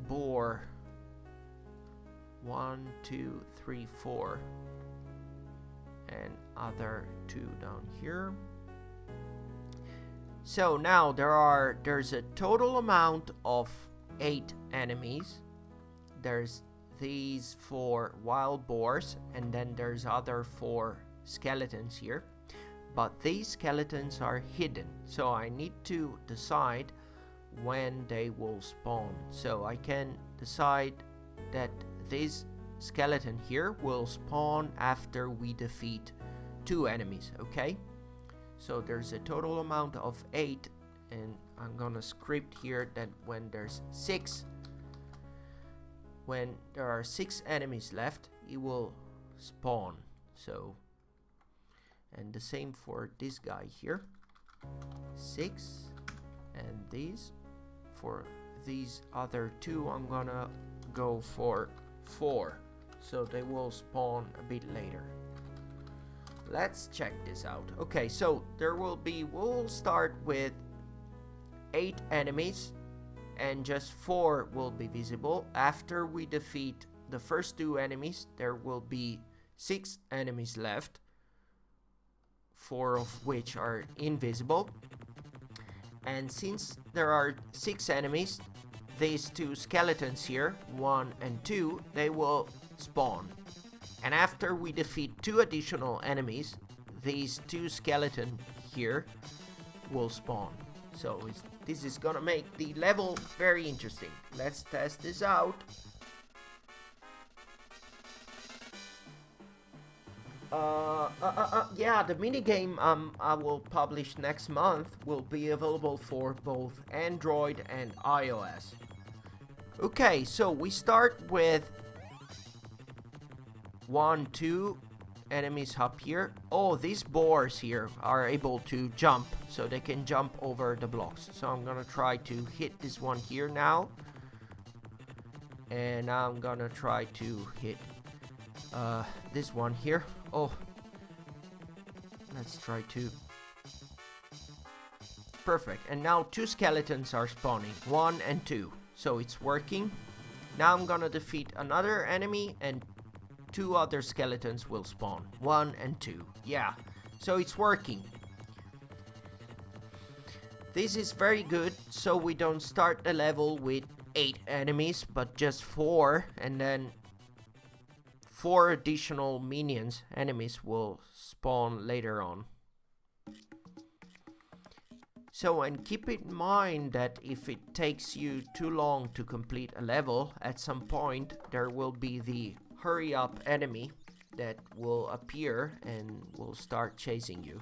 boar. 1, 2, 3, 4, and other 2 down here. So now there's a total amount of 8 enemies. There's these 4 wild boars, and then there's other 4 skeletons here. But these skeletons are hidden, so I need to decide when they will spawn. So I can decide that this skeleton here will spawn after we defeat 2 enemies, okay? So there's a total amount of 8, and I'm gonna script here that when there are 6 enemies left, it will spawn. So, and the same for this guy here, 6, and for these other 2 I'm gonna go for 4, so they will spawn a bit later. Let's check this out. Okay, so we'll start with 8 enemies, and just 4 will be visible. After we defeat the first 2 enemies, there will be 6 enemies left, 4 of which are invisible. And since there are 6 enemies, these 2 skeletons here, 1 and 2, they will spawn. And after we defeat 2 additional enemies, these 2 skeletons here will spawn. So this is gonna make the level very interesting. Let's test this out. Yeah, the minigame I will publish next month will be available for both Android and iOS. Okay, so we start with 1, 2 enemies up here. Oh, these boars here are able to jump, so they can jump over the blocks. So I'm gonna try to hit this one here now, and I'm gonna try to hit this one here. Oh, let's try to. Perfect. And now 2 skeletons are spawning, 1 and 2. So it's working. Now I'm gonna defeat another enemy, and 2 other skeletons will spawn, 1 and 2. Yeah, so it's working. This is very good, so we don't start the level with 8 enemies, but just 4, and then 4 additional enemies will spawn later on. So, and keep in mind that if it takes you too long to complete a level, at some point there will be the hurry up enemy that will appear and will start chasing you.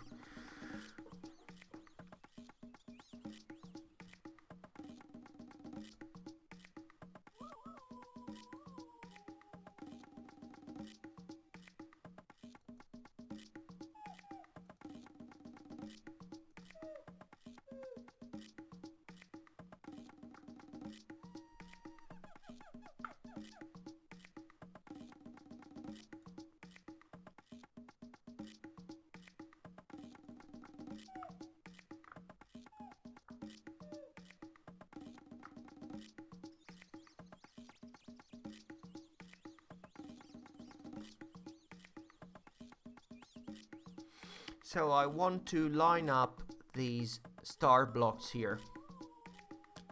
So I want to line up these star blocks here.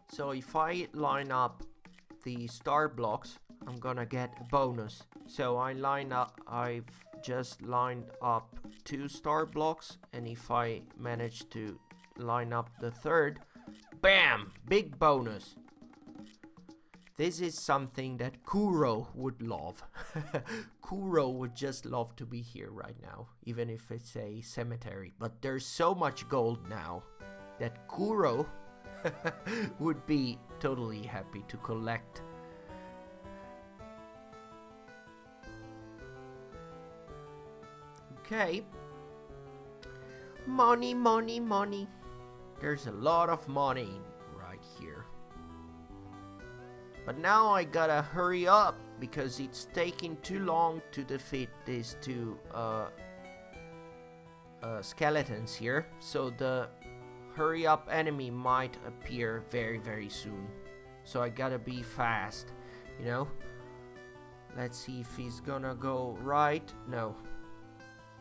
So if I line up the star blocks, I'm gonna get a bonus. So I've just lined up 2 star blocks, and if I manage to line up the third, bam, big bonus. This is something that Kuro would love. Kuro would just love to be here right now, even if it's a cemetery. But there's so much gold now that Kuro would be totally happy to collect. Okay. Money, money, money. There's a lot of money right here. But now I gotta hurry up because it's taking too long to defeat these two skeletons here. So the hurry up enemy might appear very, very soon. So I gotta be fast, you know. Let's see if he's gonna go right. No.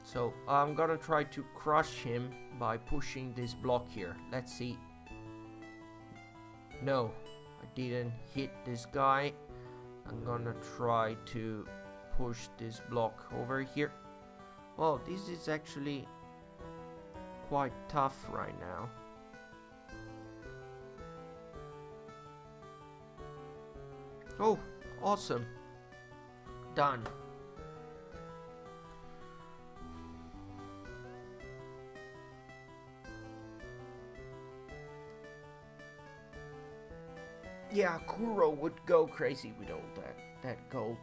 So I'm gonna try to crush him by pushing this block here. Let's see. No, I didn't hit this guy. I'm gonna try to push this block over here. Oh, this is actually quite tough right now. Oh, awesome. Done. Yeah, Kuro would go crazy with all that gold.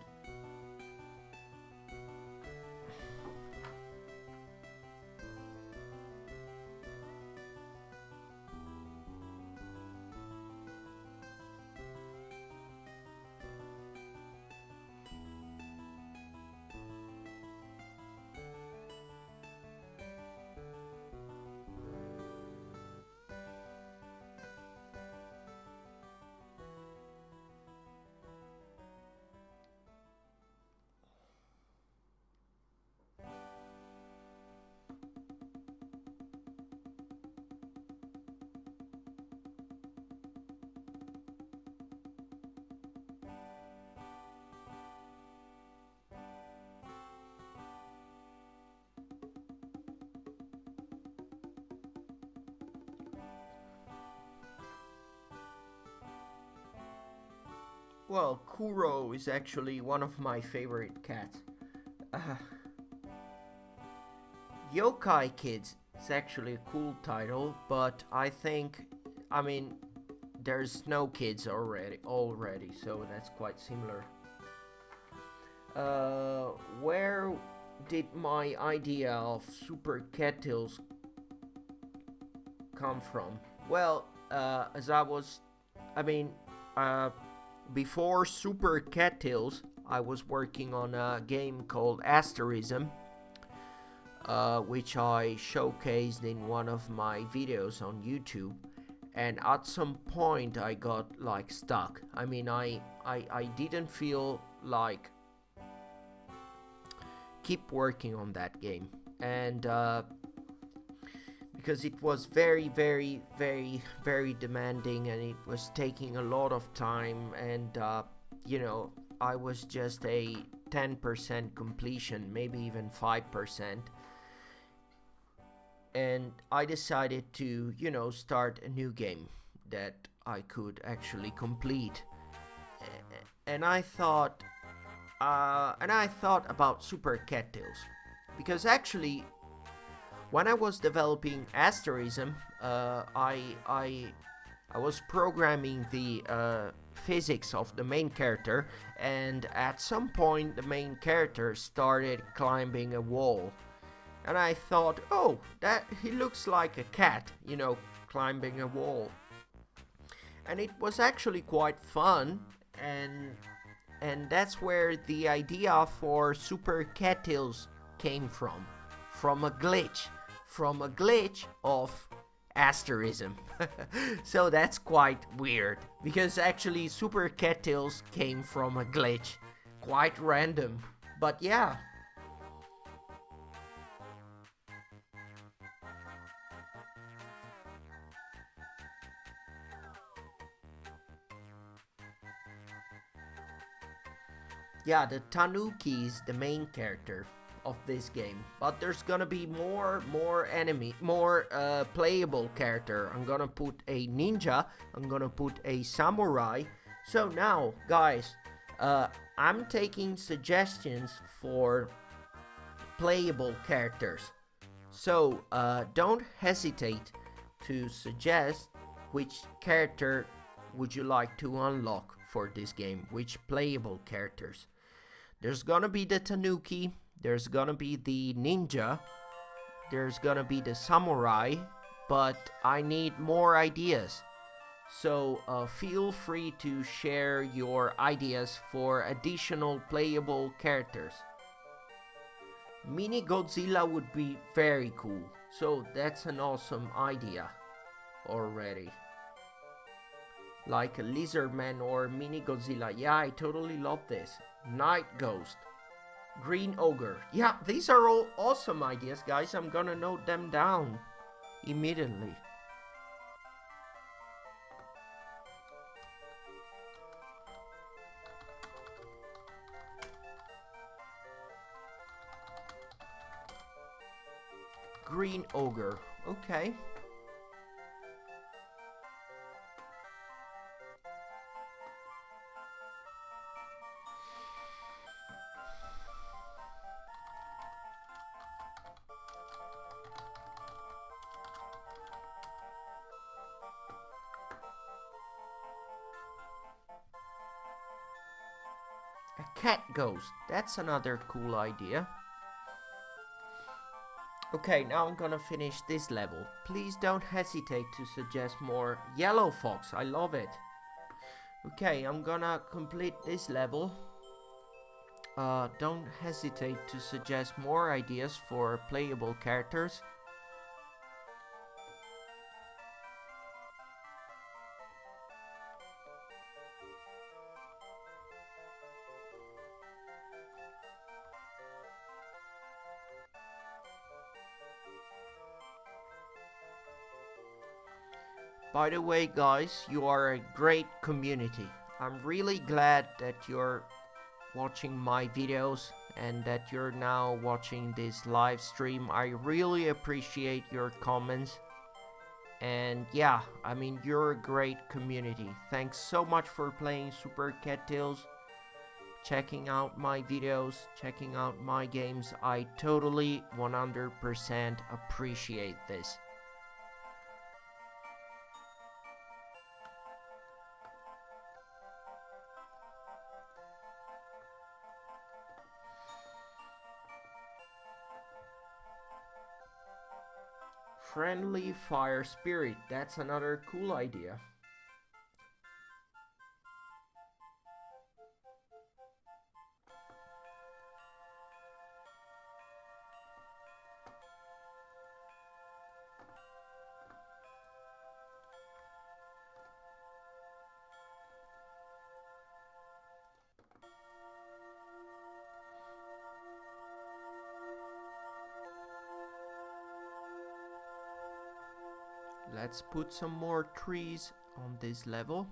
Well, Kuro is actually one of my favorite cats. Yokai Kids is actually a cool title, but I mean, there's no kids already, so that's quite similar. Where did my idea of Super Cattails come from? Well, before Super Cattails, I was working on a game called Asterism, which I showcased in one of my videos on YouTube. And at some point I got like stuck. I mean, I didn't feel like keep working on that game. And because it was very, very, very, very demanding, and it was taking a lot of time, and I was just a 10% completion, maybe even 5%. And I decided to, start a new game that I could actually complete. And I thought about Super Cattails, because actually, when I was developing Asterism, I was programming the physics of the main character, and at some point the main character started climbing a wall. And I thought, oh, that he looks like a cat, climbing a wall. And it was actually quite fun, and that's where the idea for Super Cattails came from a glitch. From a glitch of Asterism. So that's quite weird, because actually Super Cattails came from a glitch. Quite random, but yeah. Yeah, the Tanuki is the main character of this game, but there's gonna be more playable character. I'm gonna put a ninja, I'm gonna put a samurai, So now, guys, I'm taking suggestions for playable characters. So don't hesitate to suggest which character would you like to unlock for this game, which playable characters. There's gonna be the Tanuki, there's gonna be the ninja, there's gonna be the samurai, but I need more ideas. So feel free to share your ideas for additional playable characters. Mini Godzilla would be very cool. So that's an awesome idea already. Like a Lizardman or Mini Godzilla. Yeah, I totally love this. Night Ghost. Green Ogre. Yeah, these are all awesome ideas, guys. I'm gonna note them down immediately. Green Ogre. Okay. A cat ghost. That's another cool idea. Okay, now I'm gonna finish this level. Please don't hesitate to suggest more. Yellow Fox, I love it. Okay, I'm gonna complete this level. Don't hesitate to suggest more ideas for playable characters. By the way, guys, you are a great community. I'm really glad that you're watching my videos and that you're now watching this live stream. I really appreciate your comments. And yeah, I mean, you're a great community. Thanks so much for playing Super Cattails, checking out my videos, checking out my games. I totally 100% appreciate this. Friendly fire spirit, that's another cool idea. Let's put some more trees on this level.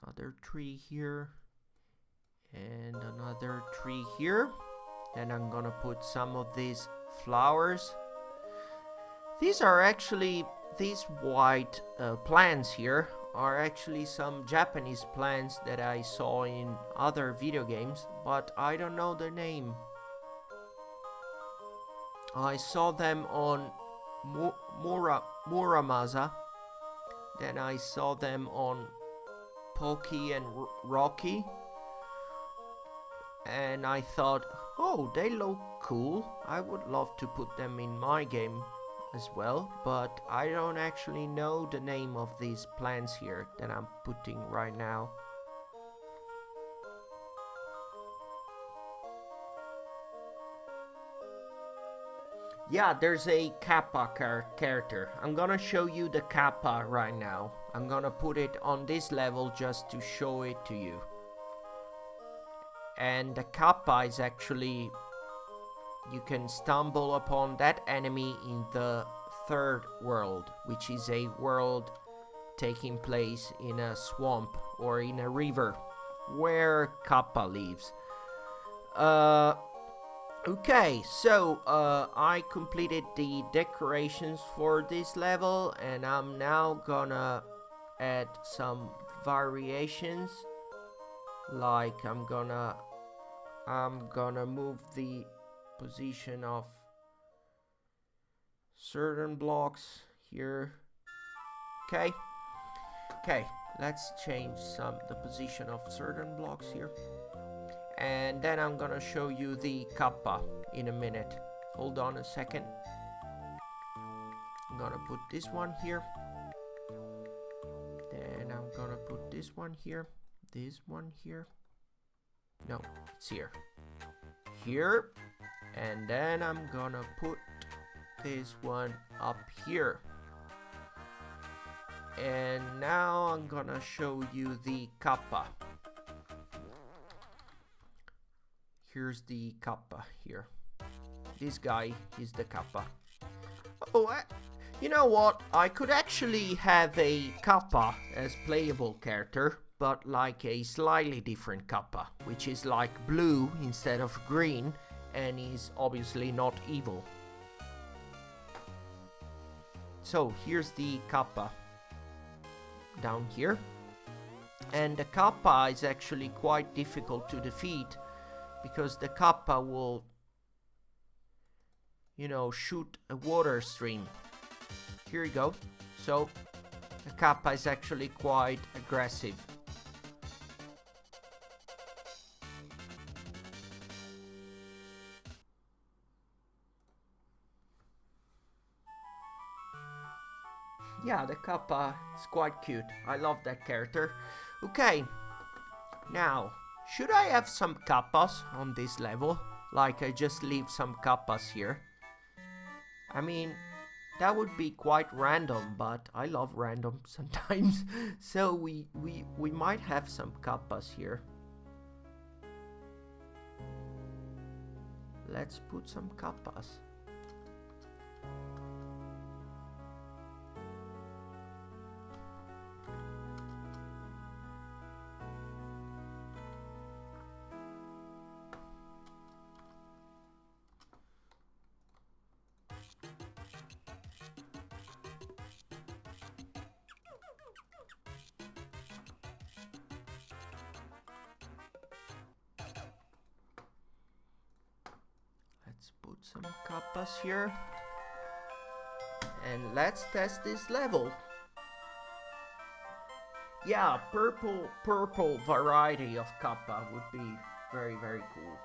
Another tree here. And another tree here. Then I'm gonna put some of these flowers. These are actually, these white plants here are actually some Japanese plants that I saw in other video games, but I don't know their name. I saw them on Muramasa. Then I saw them on Pokey and Rocky. And I thought, oh, they look cool. I would love to put them in my game as well. But I don't actually know the name of these plants here that I'm putting right now. Yeah, there's a Kappa character. I'm gonna show you the Kappa right now. I'm gonna put it on this level just to show it to you. And the Kappa is actually, you can stumble upon that enemy in the third world, which is a world taking place in a swamp or in a river where Kappa lives. Okay, so I completed the decorations for this level, and I'm now gonna add some variations, like I'm gonna move the position of certain blocks here. Okay, let's change the position of certain blocks here, and then I'm gonna show you the kappa in a minute. Hold on a second. I'm gonna put this one here, then I'm gonna put this one here, this one here, no, it's here, and then I'm gonna put this one up here. And now I'm gonna show you the kappa. Here's the kappa here. This guy is the kappa. Oh, you know what? I could actually have a kappa as playable character, but like a slightly different kappa, which is like blue instead of green, and is obviously not evil. So here's the kappa down here, and the kappa is actually quite difficult to defeat because the kappa will, you know, shoot a water stream. Here we go. So the kappa is actually quite aggressive. Yeah, the kappa is quite cute. I love that character. Okay, now, should I have some kappas on this level? Like I just leave some kappas here? I mean, that would be quite random, but I love random sometimes. So we might have some kappas here. Let's put some kappas. Let's put some kappas here. And let's test this level. Yeah, purple variety of kappa would be very, very cool.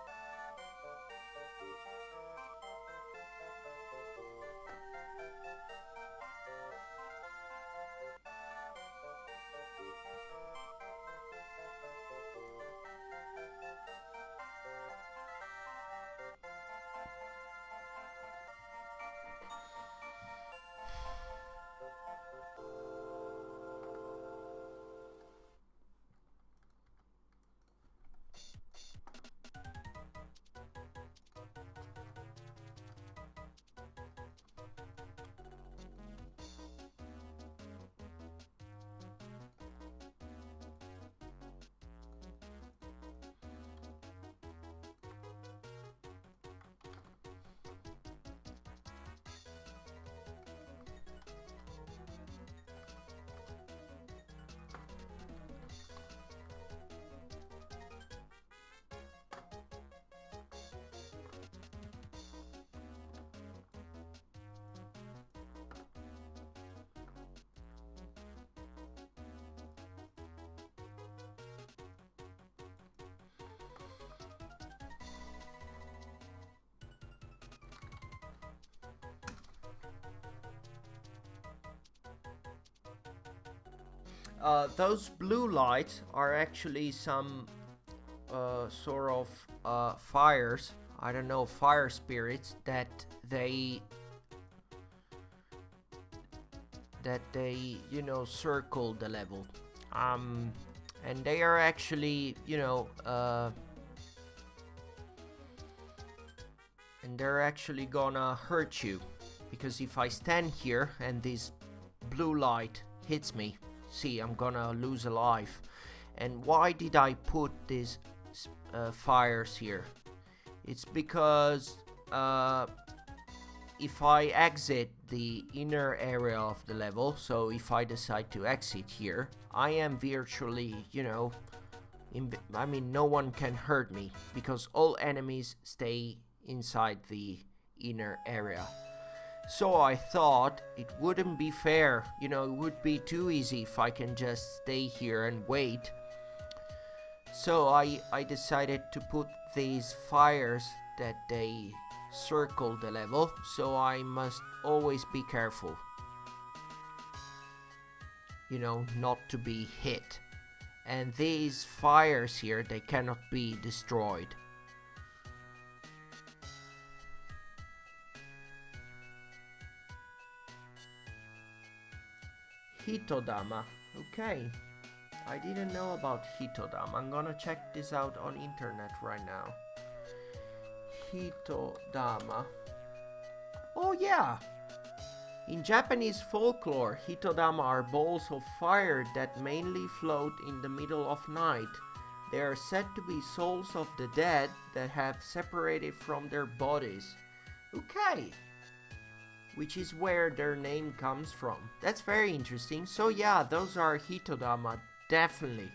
Those blue lights are actually some sort of fires. I don't know, fire spirits that they you know, circle the level. And they are actually, you know, and they're actually gonna hurt you, because if I stand here and this blue light hits me, see, I'm gonna lose a life. And why did I put these fires here? It's because if I exit the inner area of the level, so if I decide to exit here, I am virtually, you know, I mean, no one can hurt me because all enemies stay inside the inner area. So I thought it wouldn't be fair, you know, it would be too easy if I can just stay here and wait. So I decided to put these fires that they circle the level, so I must always be careful, you know, not to be hit. And these fires here, they cannot be destroyed. Hitodama. Okay. I didn't know about Hitodama. I'm gonna check this out on internet right now. Hitodama. Oh yeah! In Japanese folklore, Hitodama are balls of fire that mainly float in the middle of night. They are said to be souls of the dead that have separated from their bodies. Okay! Which is where their name comes from. That's very interesting. So yeah, those are Hitodama, definitely.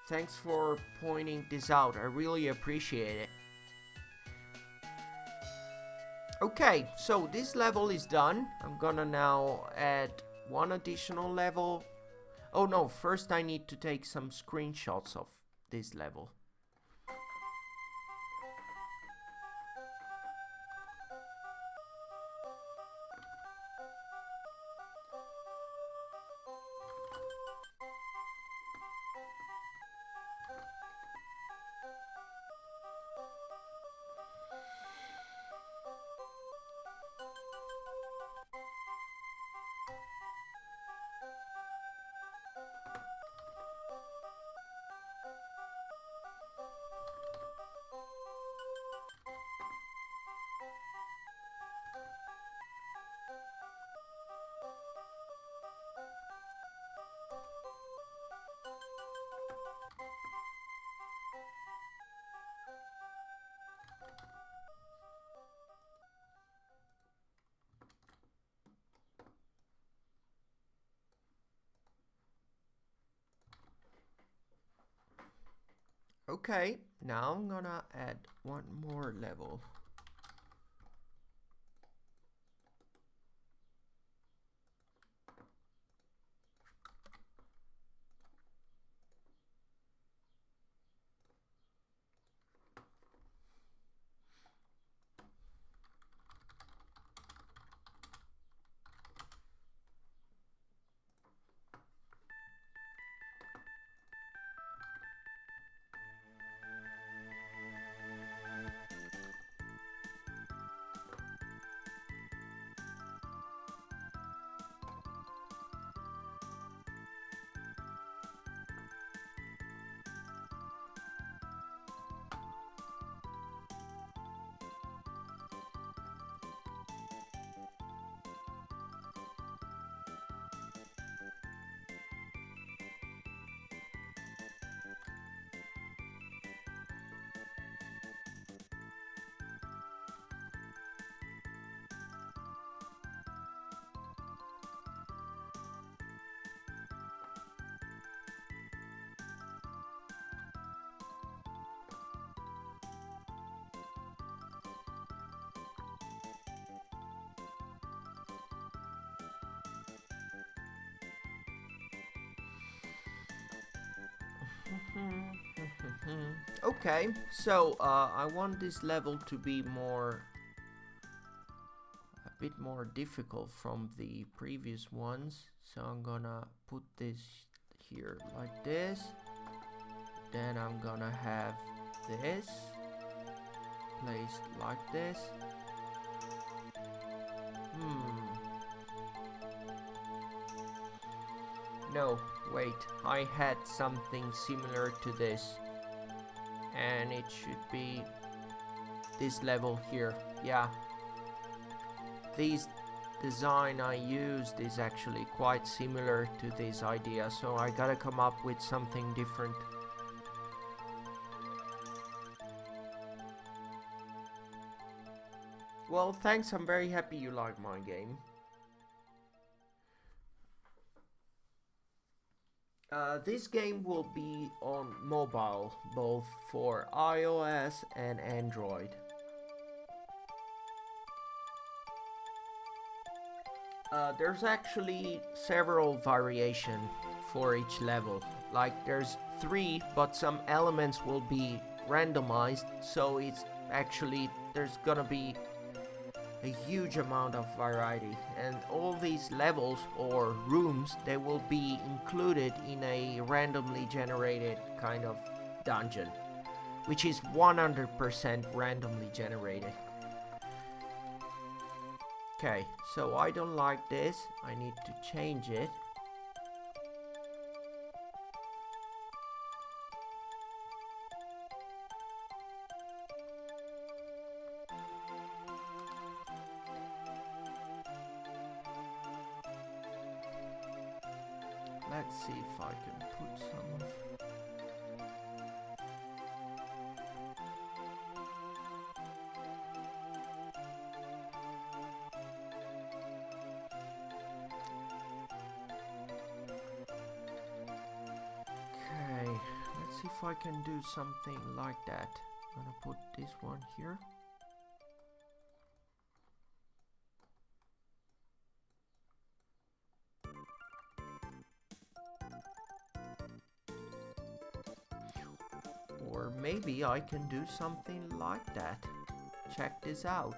Thanks for pointing this out. I really appreciate it. Okay, so this level is done. I'm gonna now add one additional level. Oh no, first I need to take some screenshots of this level. Okay, now I'm gonna add one more level. Okay, so I want this level to be a bit more difficult from the previous ones. So I'm gonna put this here like this. Then I'm gonna have this placed like this. No, wait, I had something similar to this. And it should be this level here. Yeah. This design I used is actually quite similar to this idea, so I gotta come up with something different. Well, thanks. I'm very happy you like my game. This game will be on mobile, both for iOS and Android. There's actually several variation for each level. Like there's three, but some elements will be randomized, so it's actually there's gonna be a huge amount of variety, and all these levels or rooms they will be included in a randomly generated kind of dungeon, which is 100% randomly generated. Okay, so I don't like this. I need to change it. Let's see if I can put some of... Okay, let's see if I can do something like that. I'm gonna put this one here. Or maybe I can do something like that. Check this out.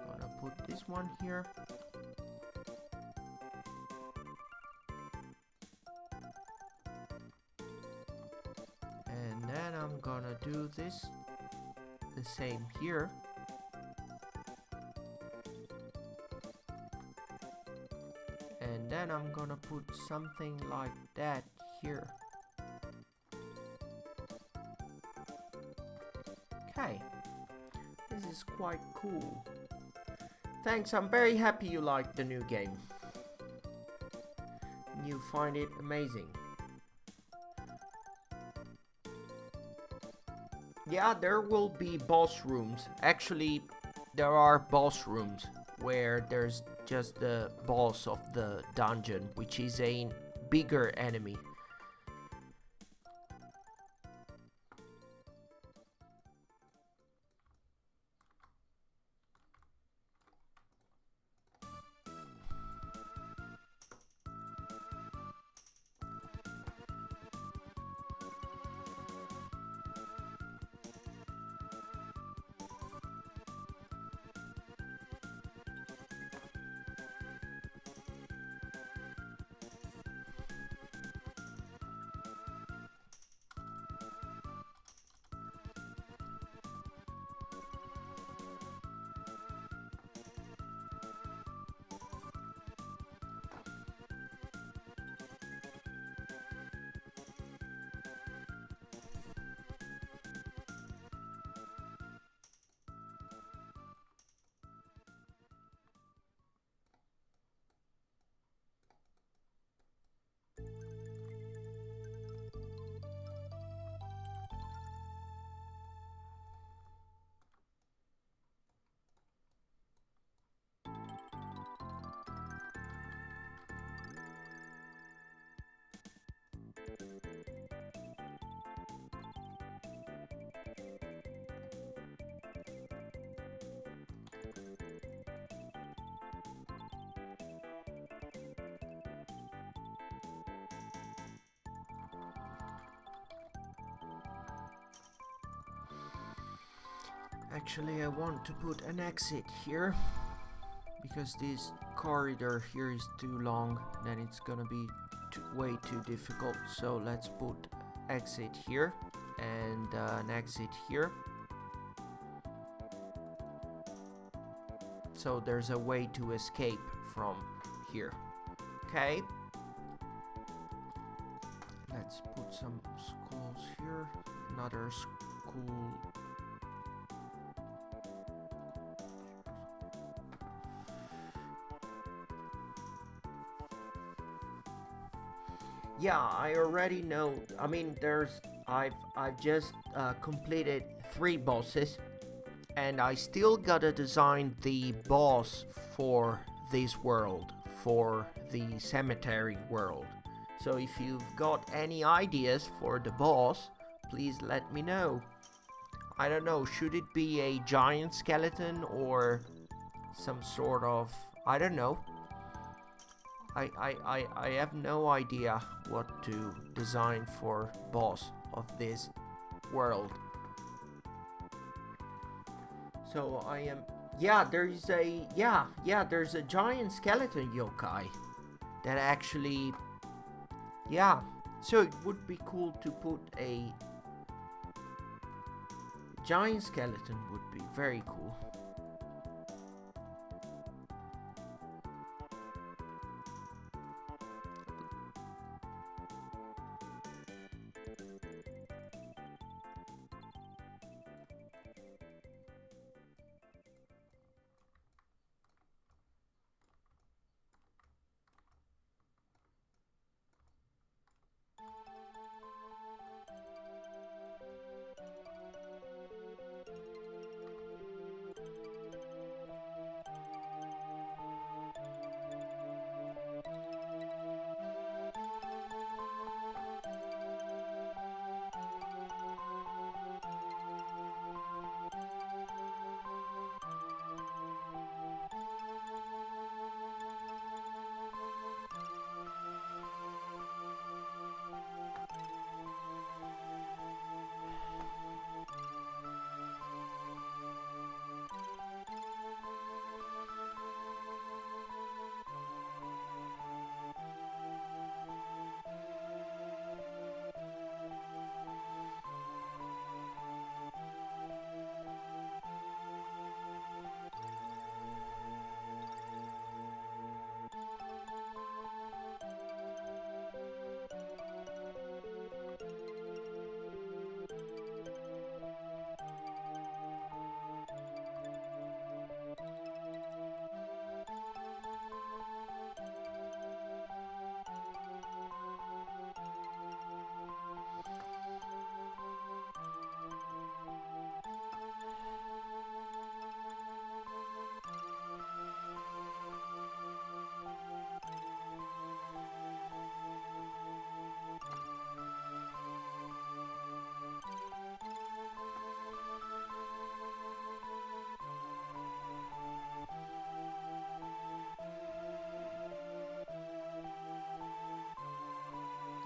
Gonna put this one here. And then I'm gonna do this the same here. And then I'm gonna put something like that here. Okay, this is quite cool. Thanks, I'm very happy you like the new game. You find it amazing. Yeah, there will be boss rooms. Actually, there are boss rooms where there's just the boss of the dungeon, which is a bigger enemy. Actually, I want to put an exit here because this corridor here is too long, then it's gonna be way too difficult. So let's put exit here and an exit here. So there's a way to escape from here. Okay. Let's put some skulls here. Another skull. Yeah, I already know. I mean, I've just completed 3 bosses, And I still gotta design the boss for this world, for the cemetery world. So if you've got any ideas for the boss, please let me know. I don't know, should it be a giant skeleton or some sort of, I don't know. I have no idea what to design for boss of this world. So I am, there's a giant skeleton yokai that actually, so it would be cool to put a giant skeleton, would be very cool.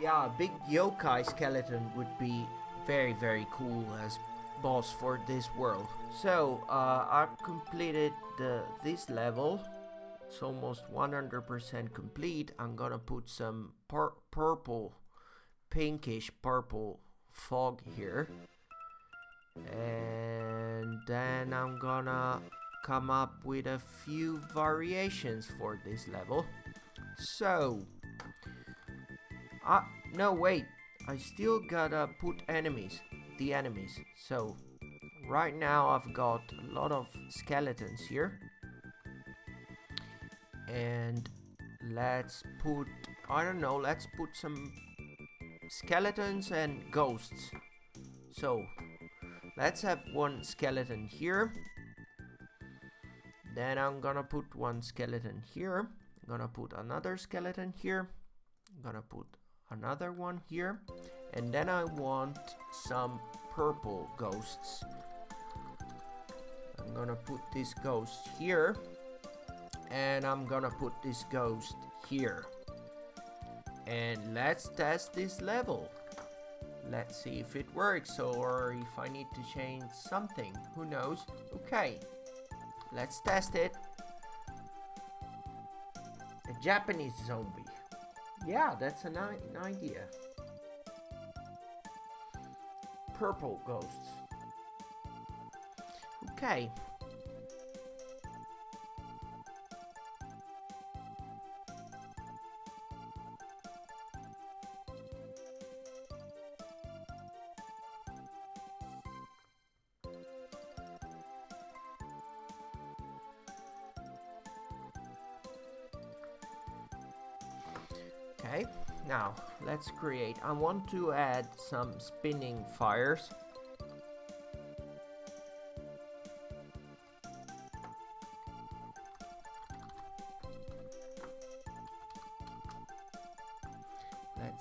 Yeah, a big yokai skeleton would be very, very cool as boss for this world. So, I've completed this level. It's almost 100% complete. I'm gonna put some purple, pinkish purple fog here. And then I'm gonna come up with a few variations for this level. So, no, wait. I still gotta put the enemies. So, right now I've got a lot of skeletons here. And let's put, let's put some skeletons and ghosts. So, let's have one skeleton here. Then I'm gonna put one skeleton here. I'm gonna put another skeleton here. I'm gonna put another one here, and then I want some purple ghosts. I'm gonna put this ghost here, and I'm gonna put this ghost here. And let's test this level. Let's see if it works or if I need to change something. Who knows? Okay, let's test it. A Japanese zombie. Yeah, that's an idea. Purple ghosts. Okay. Okay, now let's create. I want to add some spinning fires.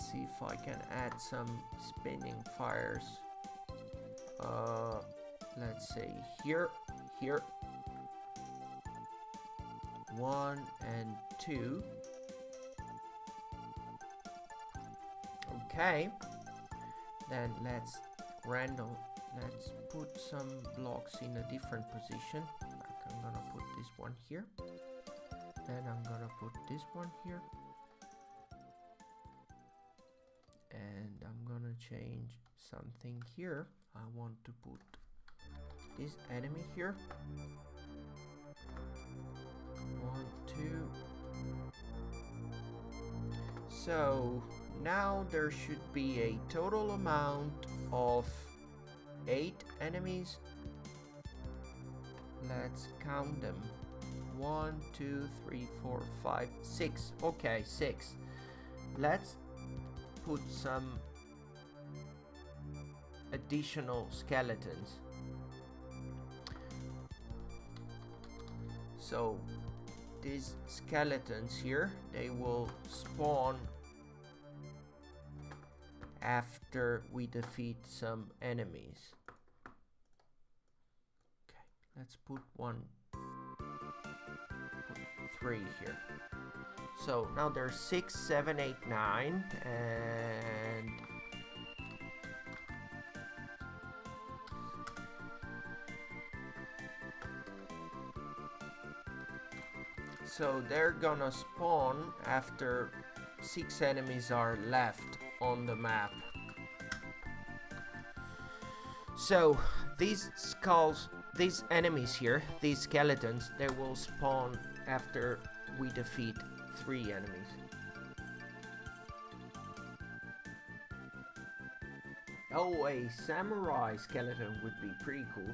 Let's see if I can add some spinning fires. Let's say here. 1 and 2. Okay. Then let's put some blocks in a different position. Like I'm gonna put this one here. Then I'm gonna put this one here. And I'm gonna change something here. I want to put this enemy here. 1, 2. So now there should be a total amount of 8 enemies. Let's count them. 1, 2, 3, 4, 5, 6. Okay, 6. Let's put some additional skeletons. So these skeletons here, they will spawn after we defeat some enemies. Okay, let's put 3 here. So now there's 6, 7, 8, 9, and so they're gonna spawn after 6 enemies are left on the map. So these skulls, these enemies here, these skeletons, they will spawn after we defeat 3 enemies. Oh, a samurai skeleton would be pretty cool.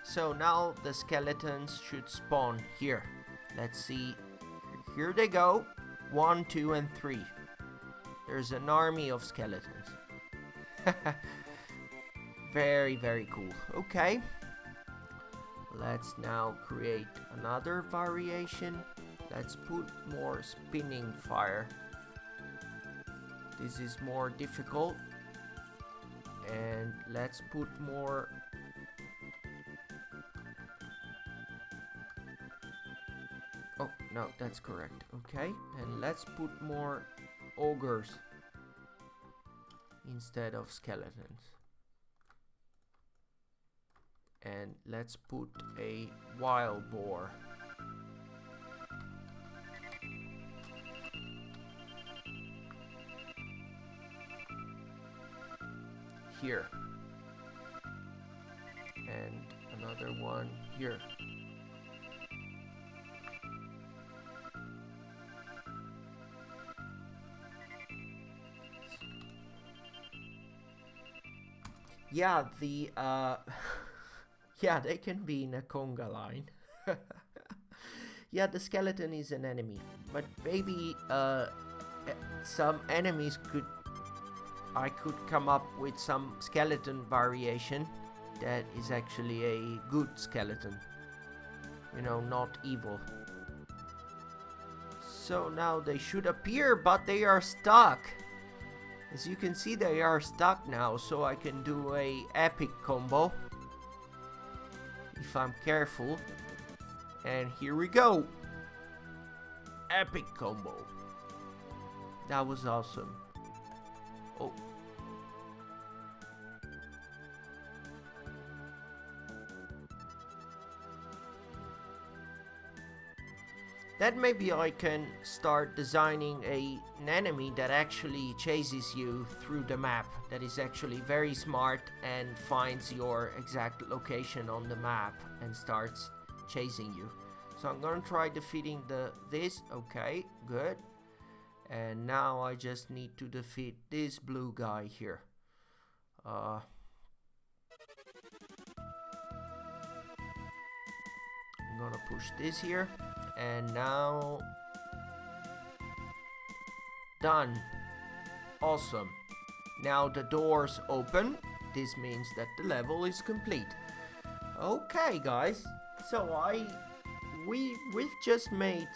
So now the skeletons should spawn here. Let's see. Here they go. 1, 2, and 3. There's an army of skeletons. Very, very cool. Okay. Let's now create another variation. Let's put more spinning fire. This is more difficult. And let's put more. Oh, no, that's correct. Okay, and let's put more ogres instead of skeletons. And let's put a wild boar. Here. And another one here. Yeah, yeah, they can be in a conga line. Yeah, the skeleton is an enemy, but maybe some enemies I could come up with some skeleton variation that is actually a good skeleton. You know, not evil. So now they should appear, but they are stuck. As you can see, they are stuck now, so I can do a epic combo if I'm careful. And here we go. Epic combo. That was awesome. Oh. Then maybe I can start designing an enemy that actually chases you through the map. That is actually very smart and finds your exact location on the map and starts chasing you. So I'm gonna try defeating this. Okay, good. And now I just need to defeat this blue guy here. I'm gonna push this here. And now, done. Awesome. Now the doors open. This means that the level is complete. Okay, guys. So we've just made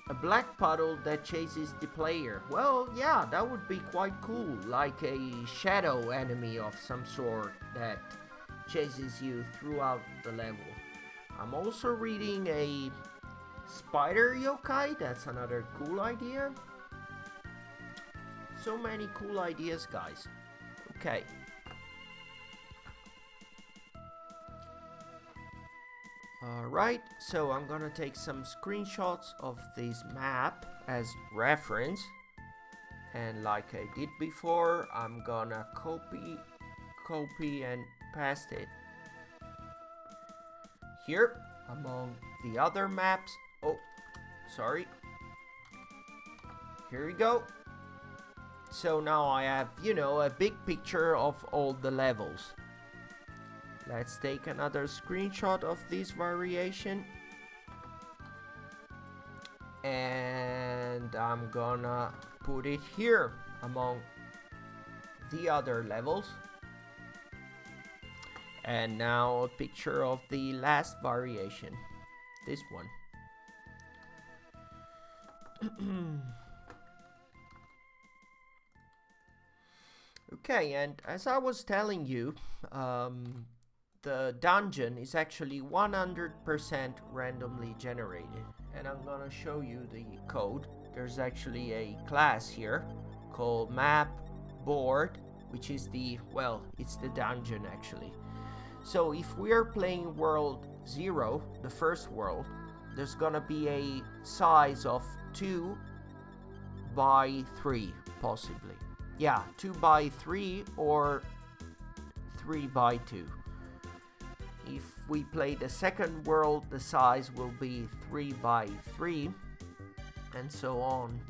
a black puddle that chases the player. Well, yeah, that would be quite cool, like a shadow enemy of some sort that chases you throughout the level. I'm also reading a spider yokai. That's another cool idea. So many cool ideas, guys. Okay. Alright, so I'm gonna take some screenshots of this map as reference. And like I did before, I'm gonna copy and paste it here among the other maps. Oh, sorry. Here we go. So now I have, a big picture of all the levels. Let's take another screenshot of this variation. And I'm gonna put it here among the other levels. And now a picture of the last variation. This one. Okay, and as I was telling you, the dungeon is actually 100% randomly generated. And I'm gonna show you the code. There's actually a class here called map board, which is it's the dungeon actually. So if we are playing world 0, the first world, there's gonna be a size of 2 by 3 possibly. Yeah, 2 by 3 or 3 by 2. If we play the second world, the size will be 3 by 3 and so on.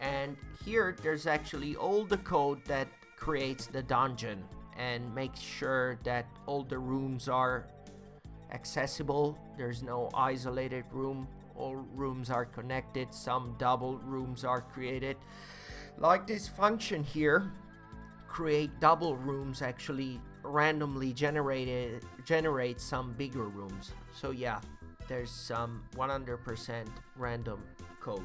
And here there's actually all the code that creates the dungeon and makes sure that all the rooms are accessible. There's no isolated room. All rooms are connected. Some double rooms are created. Like this function here, create double rooms actually randomly generate some bigger rooms. So yeah, there's some 100% random code.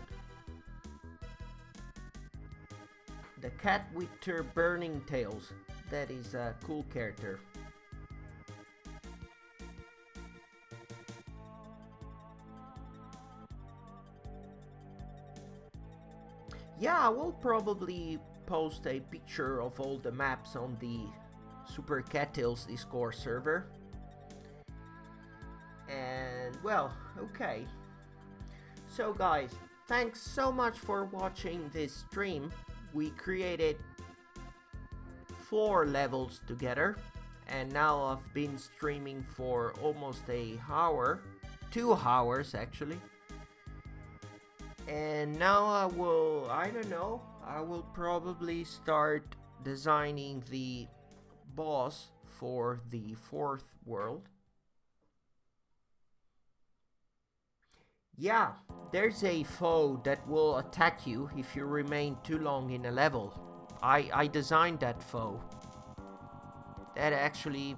The cat with her burning tails. That is a cool character. Yeah, I will probably post a picture of all the maps on the Super Cattails Discord server. And well, okay. So guys, thanks so much for watching this stream. We created 4 levels together, and now I've been streaming for almost a hour, 2 hours actually. And now I will probably start designing the boss for the 4th world. Yeah, there's a foe that will attack you if you remain too long in a level. I designed that foe. That actually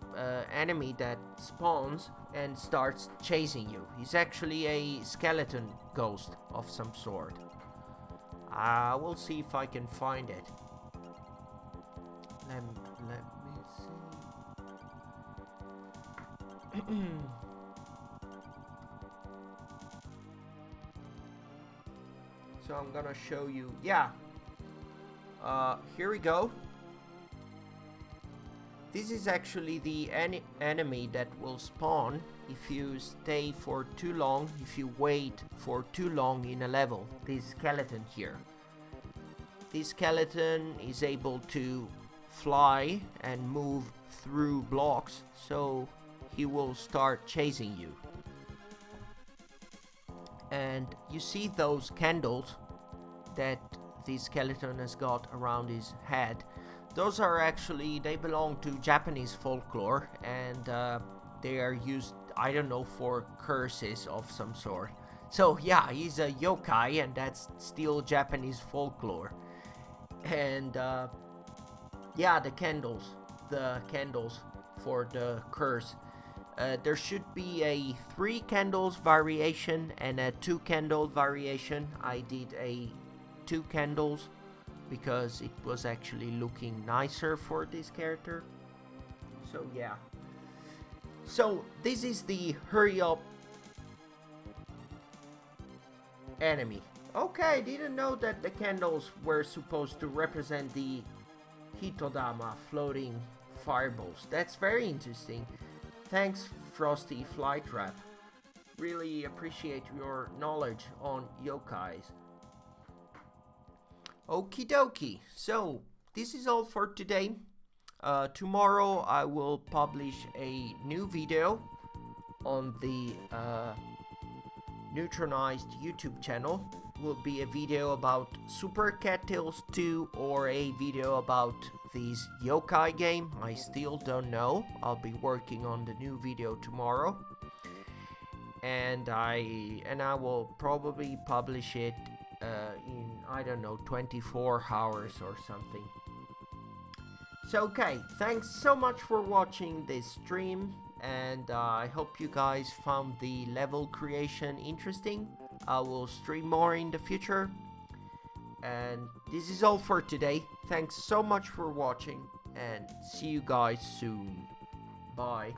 enemy that spawns and starts chasing you. He's actually a skeleton ghost of some sort. I will see if I can find it. Let me see. So I'm gonna show you. Yeah. Here we go. This is actually the enemy that will spawn if you stay for too long, if you wait for too long in a level. This skeleton here. This skeleton is able to fly and move through blocks, so he will start chasing you. And you see those candles that the skeleton has got around his head. Those are actually, they belong to Japanese folklore, and they are used, I don't know, for curses of some sort. So yeah, he's a yokai, and that's still Japanese folklore. And yeah, the candles for the curse. There should be a 3 candles variation and a 2 candle variation. I did a 2 candles because it was actually looking nicer for this character. So yeah. So this is the hurry up enemy. Okay, didn't know that the candles were supposed to represent the Hitodama floating fireballs. That's very interesting. Thanks, Frosty Flytrap. Really appreciate your knowledge on yokais. Okie dokie. So, this is all for today. Tomorrow I will publish a new video on the Neutronized YouTube channel. Will be a video about Super Cattails 2 or a video about this yokai game. I still don't know. I'll be working on the new video tomorrow. And I will probably publish it in, I don't know, 24 hours or something. So okay, thanks so much for watching this stream, and I hope you guys found the level creation interesting. I will stream more in the future. And this is all for today. Thanks so much for watching, and see you guys soon. Bye.